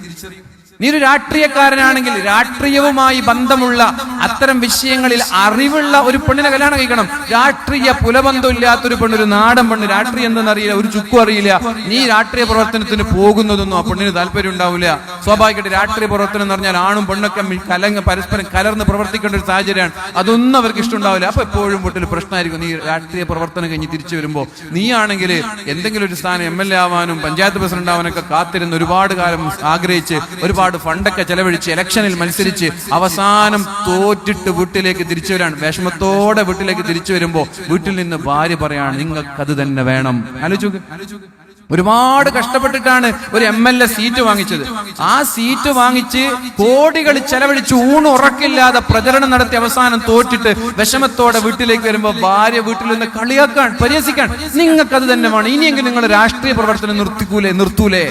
നീ ഒരു രാഷ്ട്രീയക്കാരനാണെങ്കിൽ രാഷ്ട്രീയവുമായി ബന്ധമുള്ള അത്തരം വിഷയങ്ങളിൽ അറിവുള്ള ഒരു പെണ്ണിനെ കല്യാണം കഴിക്കണം. രാഷ്ട്രീയ പുലബന്ധം ഇല്ലാത്തൊരു പെണ്ണ്, ഒരു നാടൻ പെണ്ണ്, രാഷ്ട്രീയം എന്തെന്നറിയില്ല, ഒരു ചുക്കും അറിയില്ല. നീ രാഷ്ട്രീയ പ്രവർത്തനത്തിന് പോകുന്നതൊന്നും ആ പെണ്ണിന് താല്പര്യം ഉണ്ടാവില്ല. സ്വാഭാവികമായിട്ട് രാഷ്ട്രീയ പ്രവർത്തനം എന്ന് പറഞ്ഞാൽ ആണും പെണ്ണൊക്കെ പരസ്പരം കലർന്ന് പ്രവർത്തിക്കേണ്ട ഒരു സാഹചര്യമാണ്. അതൊന്നും അവർക്ക് ഇഷ്ടമുണ്ടാവില്ല. അപ്പൊ എപ്പോഴും വീട്ടിൽ പ്രശ്നമായിരിക്കും. നീ രാഷ്ട്രീയ പ്രവർത്തനം കഴിഞ്ഞ് തിരിച്ചു വരുമ്പോൾ നീ ആണെങ്കിൽ എന്തെങ്കിലും ഒരു സ്ഥാനം MLA ആവാനും പഞ്ചായത്ത് പ്രസിഡന്റ് ആവാനൊക്കെ കാത്തിരുന്ന് ഒരുപാട് കാലം ആഗ്രഹിച്ച് ഒരുപാട് ഫണ്ടൊക്കെ ചെലവഴിച്ച് ഇലക്ഷനിൽ മത്സരിച്ച് അവസാനം തോറ്റിട്ട് വീട്ടിലേക്ക് തിരിച്ചു വരാണ്. വിഷമത്തോടെ വീട്ടിലേക്ക് തിരിച്ചു വരുമ്പോ വീട്ടിൽ നിന്ന് ഭാര്യ പറയാണ് നിങ്ങൾക്കത് തന്നെ വേണം. ആലോചിച്ചു, ഒരുപാട് കഷ്ടപ്പെട്ടിട്ടാണ് ഒരു MLA സീറ്റ് വാങ്ങിച്ചത്. ആ സീറ്റ് വാങ്ങിച്ച് കോടികൾ ചെലവഴിച്ച് ഊണുറക്കില്ലാതെ പ്രചരണം നടത്തി അവസാനം തോറ്റിട്ട് വിഷമത്തോടെ വീട്ടിലേക്ക് വരുമ്പോ ഭാര്യ വീട്ടിൽ നിന്ന് കളിയാക്കാൻ, പരിഹസിക്കാൻ, നിങ്ങൾക്കത് തന്നെ വേണം, ഇനിയെങ്കിലും നിങ്ങൾ രാഷ്ട്രീയ പ്രവർത്തനം നിർത്തൂലേ.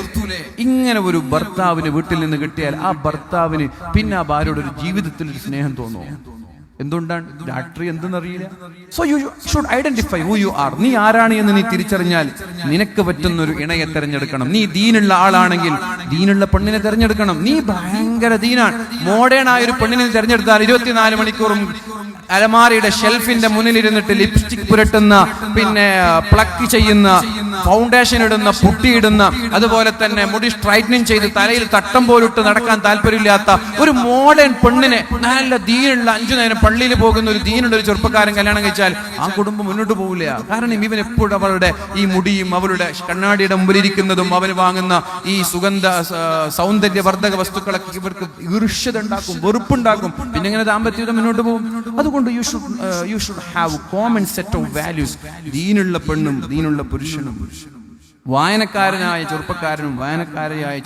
ഇങ്ങനെ ഒരു ഭർത്താവിന് വീട്ടിൽ നിന്ന് കിട്ടിയാൽ ആ ഭർത്താവിന് പിന്നെ ആ ഭാര്യയോട് ഒരു ജീവിതത്തിൽ ഒരു സ്നേഹം തോന്നുമോ? എന്തുകൊണ്ടാണ്? രാഷ്ട്രീയം എന്തെന്നറിയില്ല. So you should identify who you are. നീ ആരാണ് എന്ന് നീ തിരിച്ചറിഞ്ഞാൽ നിനക്ക് പറ്റുന്ന ഒരു ഇണയെ തെരഞ്ഞെടുക്കണം. നീ ദീനുള്ള ആളാണെങ്കിൽ ദീനുള്ള പെണ്ണിനെ തെരഞ്ഞെടുക്കണം. നീ ഭയങ്കര ദീനാണ്, മോഡേൺ ആയ ഒരു പെണ്ണിനെ തെരഞ്ഞെടുത്താൽ 24 മണിക്കൂറും അലമാരയുടെ ഷെൽഫിന്റെ മുന്നിലിരുന്നിട്ട് ലിപ്സ്റ്റിക് പുരട്ടുന്ന, പിന്നെ പ്ലക്ക് ചെയ്യുന്ന, ഫൗണ്ടേഷൻ ഇടുന്ന, പുട്ടിയിടുന്ന, അതുപോലെ തന്നെ മുടി സ്ട്രൈറ്റനിങ് ചെയ്ത് തലയിൽ തട്ടം പോലിട്ട് നടക്കാൻ താല്പര്യമില്ലാത്ത ഒരു മോഡേൺ പെണ്ണിനെ, നല്ല ദീനുള്ള 5 നേരം പള്ളിയിൽ പോകുന്ന ഒരു ദീനുള്ള ഒരു ചെറുപ്പക്കാരൻ കല്യാണം കഴിച്ചാൽ ആ കുടുംബം മുന്നോട്ട് പോകില്ല. കാരണം ഇവൻ എപ്പോഴും അവളുടെ ഈ മുടിയും അവളുടെ കണ്ണാടിയുടെ മുമ്പിലിരിക്കുന്നതും അവന് വാങ്ങുന്ന ഈ സൗന്ദര്യവർദ്ധക വസ്തുക്കളൊക്കെ ഇവർക്ക് ഈർഷ്യത ഉണ്ടാക്കും, വെറുപ്പുണ്ടാക്കും. പിന്നെ ഇങ്ങനെ ദാമ്പത്യം മുന്നോട്ട് പോകും. അതുകൊണ്ട് you should have common set of values. ദീനുള്ള പെണ്ണും ദീനുള്ള പുരുഷനും, വായനക്കാരനായ ചെറുപ്പക്കാരനും വായനക്കാരിയായ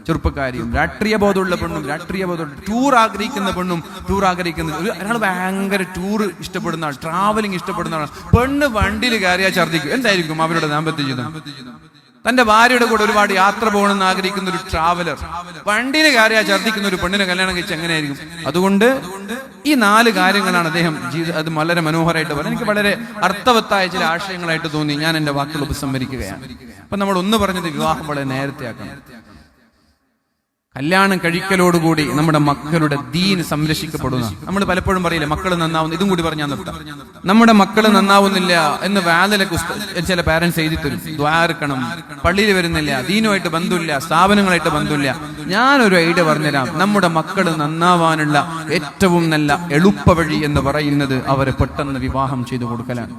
ചെറുപ്പക്കാരിയും, രാഷ്ട്രീയ ബോധമുള്ള പെണ്ണും രാഷ്ട്രീയ ബോധം, ടൂർ ആഗ്രഹിക്കുന്ന പെണ്ണും ടൂർ ആഗ്രഹിക്കുന്ന ഒരാൾ ഭയങ്കര ടൂർ ഇഷ്ടപ്പെടുന്ന ആൾ, ട്രാവലിംഗ് ഇഷ്ടപ്പെടുന്ന ആൾ. പെണ്ണ് വണ്ടിയിൽ കയറിയാൽ ഛർദ്ദിക്കും. എന്തായിരിക്കും അവരുടെ ദാമ്പത്യ ജീവിതം? തന്റെ ഭാര്യയുടെ കൂടെ ഒരുപാട് യാത്ര പോകണമെന്ന് ആഗ്രഹിക്കുന്ന ഒരു ട്രാവലർ വണ്ടിയിൽ കയറിയാൽ ഛർദ്ദിക്കുന്ന ഒരു പെണ്ണിനെ കല്യാണം കഴിച്ച് എങ്ങനെയായിരിക്കും? അതുകൊണ്ട് ഈ 4 കാര്യങ്ങളാണ് അദ്ദേഹം അത് വളരെ മനോഹരമായിട്ട് പറഞ്ഞത്. എനിക്ക് വളരെ അർത്ഥവത്തായ ചില ആശയങ്ങളായിട്ട് തോന്നി. ഞാൻ എന്റെ വാക്കുകൾ ഉപസംഹരിക്കുകയാണ്. അപ്പൊ നമ്മൾ ഒന്ന് പറഞ്ഞത് വിവാഹം വളരെ നേരത്തെ ആക്കണം. കല്യാണം കഴിക്കലോടുകൂടി നമ്മുടെ മക്കളുടെ ദീൻ സംരക്ഷിക്കപ്പെടുന്ന. നമ്മൾ പലപ്പോഴും പറയില്ല മക്കൾ നന്നാവുന്നു, ഇതും കൂടി പറഞ്ഞാൽ നിർത്താം. നമ്മുടെ മക്കൾ നന്നാവുന്നില്ല എന്ന് വാതിലൊക്കെ ചില പാരന്റ്സ് എഴുതി തരും. ദ്വാരക്കണം, പള്ളിയിൽ വരുന്നില്ല, ദീനുമായിട്ട് ബന്ധമില്ല, സ്ഥാപനങ്ങളായിട്ട് ബന്ധമില്ല. ഞാനൊരു ഐഡിയ പറഞ്ഞുതരാം. നമ്മുടെ മക്കൾ നന്നാവാനുള്ള ഏറ്റവും നല്ല എളുപ്പ വഴി എന്ന് പറയുന്നത് അവരെ പെട്ടെന്ന് വിവാഹം ചെയ്തു കൊടുക്കലാണ്.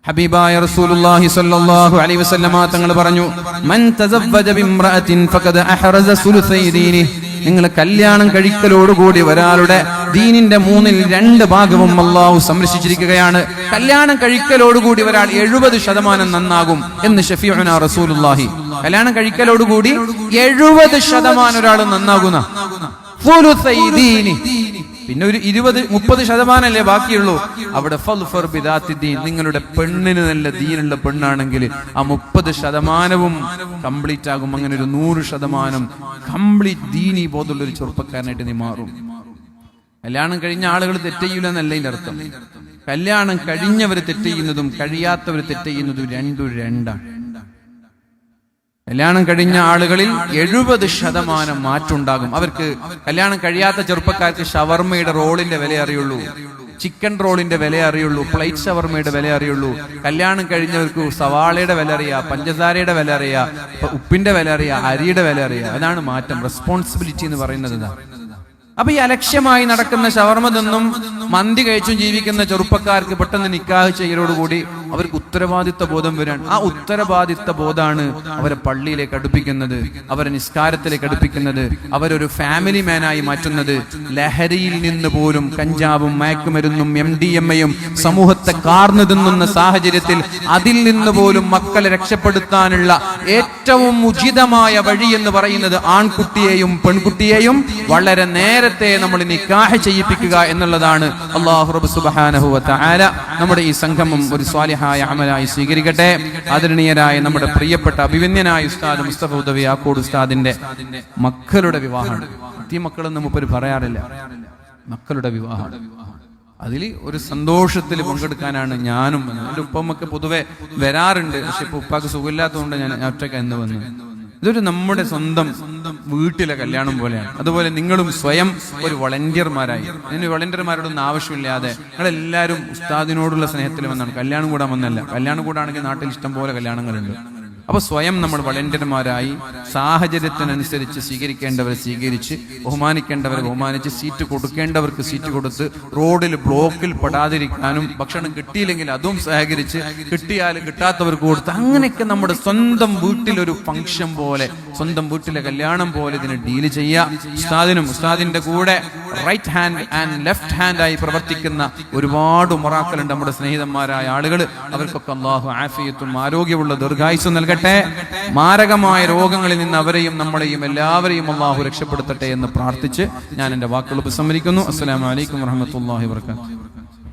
ഹബീബായ റസൂലുള്ളാഹി സ്വല്ലല്ലാഹു അലൈഹി വസല്ലമ തങ്ങൾ പറഞ്ഞു, മൻ തസവ്വജ ബിംറഅത്തിൻ ഫഖദ അഹ്റസ സുലുസൈ ദീനിഹി. നിങ്ങൾ കല്യാണം കഴിക്കലോടുകൂടി ഒരാളുടെ ദീനിന്റെ 2/3 ഭാഗവും അല്ലാഹു സംരക്ഷിച്ചിരിക്കുകയാണ്. കല്യാണം കഴിക്കലോടുകൂടി ഒരാൾ 70% നന്നാകും എന്ന് ഷഫീഉനാ റസൂലുള്ളാഹി. കല്യാണം കഴിക്കലോടുകൂടി 70% ഒരാൾ നന്നാകുന്ന സുലുസൈ ദീനിഹി. പിന്നെ ഒരു 20-30% അല്ലേ ബാക്കിയുള്ളൂ. അവിടെ ഫൽഫർ ബിദാത്തി ദീൻ. നിങ്ങളുടെ പെണ്ണിന് നല്ല ദീനുള്ള പെണ്ണാണെങ്കിൽ ആ 30% കംപ്ലീറ്റ് ആകും. അങ്ങനെ ഒരു 100% കംപ്ലീറ്റ് ദീനി ബോധമുള്ള ഒരു ചെറുപ്പക്കാരനായിട്ട് നീ മാറും. കല്യാണം കഴിഞ്ഞ ആളുകൾ തെറ്റ് ചെയ്യൂല എന്നല്ല ഇതിന്റെ അർത്ഥം. കല്യാണം കഴിഞ്ഞവർ തെറ്റ് ചെയ്യുന്നതും കഴിയാത്തവർ തെറ്റ് ചെയ്യുന്നതും രണ്ടാണ്. കല്യാണം കഴിഞ്ഞ ആളുകളിൽ 70% മാറ്റുണ്ടാകും. അവർക്ക് കല്യാണം കഴിയാത്ത ചെറുപ്പക്കാർക്ക് ഷവർമയുടെ റോളിന്റെ വില അറിയുള്ളൂ, ചിക്കൻ റോളിന്റെ വില അറിയുള്ളൂ, പ്ലേറ്റ് ഷവർമയുടെ വില അറിയുള്ളൂ. കല്യാണം കഴിഞ്ഞവർക്ക് സവാളയുടെ വില അറിയാം, പഞ്ചസാരയുടെ വില അറിയാം, ഉപ്പിന്റെ വില അറിയാം, അരിയുടെ വില അറിയാം. അതാണ് മാറ്റം. റെസ്പോൺസിബിലിറ്റി എന്ന് പറയുന്നത് ഇതാണ്. അപ്പൊ ഈ അലക്ഷ്യമായി നടക്കുന്ന ഷവർമ തിന്നും മന്തി കഴിച്ചും ജീവിക്കുന്ന ചെറുപ്പക്കാർക്ക് പെട്ടെന്ന് നിക്കാഹ് ചെയ്യലോടുകൂടി അവർക്ക് ഉത്തരവാദിത്ത ബോധം വരാൻ. ആ ഉത്തരവാദിത്ത ബോധമാണ് അവരെ പള്ളിയിലേക്ക് അടുപ്പിക്കുന്നത്, അവരെ നിസ്കാരത്തിലേക്ക് അടുപ്പിക്കുന്നത്, അവരൊരു ഫാമിലി മാനായി മാറ്റുന്നത്. ലഹരിയിൽ നിന്ന് പോലും കഞ്ചാവും മയക്കുമരുന്നും MDMA സമൂഹത്തെ കാർന്നു തിന്നുന്ന സാഹചര്യത്തിൽ അതിൽ നിന്ന് പോലും മക്കളെ രക്ഷപ്പെടുത്താനുള്ള ഏറ്റവും ഉചിതമായ വഴി എന്ന് പറയുന്നത് ആൺകുട്ടിയെയും പെൺകുട്ടിയെയും വളരെ നേരത്തെ നമ്മൾ നിക്കാഹ് ചെയ്യിപ്പിക്കുക എന്നുള്ളതാണ്. അല്ലാഹു റബ്ബ് സുബ്ഹാനഹു വ തആല നമ്മുടെ ഈ സംഗമം ഒരു സ്വാലിഹായ അമലായി സ്വീകരിക്കട്ടെ. ആദരണീയരായ നമ്മുടെ പ്രിയപ്പെട്ട അഭിവന്യനായ ഉസ്താദ് മുസ്തഫ ഉദവി ആക്കോട് ഉസ്താദിന്റെ മക്കളുടെ വിവാഹമാണ്. ഈ മക്കളെന്ന് മുപ്പര് പറയാറില്ല, മക്കളുടെ വിവാഹമാണ്. അതിൽ ഒരു സന്തോഷത്തിൽ പങ്കെടുക്കാനാണ് ഞാനും വന്നത്. എൻ്റെ ഉപ്പമ്മക്ക് പൊതുവെ വരാറുണ്ട്, പക്ഷെ ഇപ്പൊ ഉപ്പാക്ക് സുഖമില്ലാത്തതുകൊണ്ട് ഞാൻ ഒറ്റയ്ക്ക് എന്ന് വന്നു. ഇതൊരു നമ്മുടെ സ്വന്തം വീട്ടിലെ കല്യാണം പോലെയാണ്. അതുപോലെ നിങ്ങളും സ്വയം ഒരു വളണ്ടിയർമാരായി. ഇതിന് വളണ്ടിയർമാരോടൊന്നും ആവശ്യമില്ലാതെ നിങ്ങളെല്ലാവരും ഉസ്താദിനോടുള്ള സ്നേഹത്തിൽ വന്നാണ്. കല്യാണം കൂടാൻ വന്നല്ല. കല്യാണം കൂടാണെങ്കിൽ നാട്ടിൽ ഇഷ്ടം പോലെ കല്യാണങ്ങളുണ്ട്. അപ്പൊ സ്വയം നമ്മൾ വളണ്ടിയർമാരായി സാഹചര്യത്തിനനുസരിച്ച് സ്വീകരിക്കേണ്ടവരെ സ്വീകരിച്ച്, ബഹുമാനിക്കേണ്ടവരെ ബഹുമാനിച്ച്, സീറ്റ് കൊടുക്കേണ്ടവർക്ക് സീറ്റ് കൊടുത്ത്, റോഡിൽ ബ്ലോക്കിൽ പെടാതിരിക്കാനും, ഭക്ഷണം കിട്ടിയില്ലെങ്കിൽ അതും സഹകരിച്ച്, കിട്ടിയാൽ കിട്ടാത്തവർക്ക് കൊടുത്ത്, അങ്ങനെയൊക്കെ നമ്മുടെ സ്വന്തം വീട്ടിലൊരു ഫംഗ്ഷൻ പോലെ, സ്വന്തം വീട്ടിലെ കല്യാണം പോലെ ഇതിനെ ഡീല് ചെയ്യുക. ഉസ്താദിനും ഉസ്താദിന്റെ കൂടെ റൈറ്റ് ഹാൻഡ് ആൻഡ് ലെഫ്റ്റ് ഹാൻഡായി പ്രവർത്തിക്കുന്ന ഒരുപാട് ഉമറാക്കളുണ്ട്, നമ്മുടെ സ്നേഹിതന്മാരായ ആളുകൾ. അവർക്കൊക്കെ അല്ലാഹു ആഫിയത്തും ആരോഗ്യമുള്ള ദീർഘായുസ്സും നൽകട്ടെ. മാരകമായ രോഗങ്ങളിൽ നിന്ന് അവരെയും നമ്മളെയും എല്ലാവരെയും അല്ലാഹു രക്ഷപ്പെടുത്തട്ടെ എന്ന് പ്രാർത്ഥിച്ച് ഞാൻ എൻ്റെ വാക്കുകൾ ഉപസംഹരിക്കുന്നു. അസ്സലാമു അലൈക്കും വറഹ്മത്തുള്ളാഹി വബറകാതുഹു.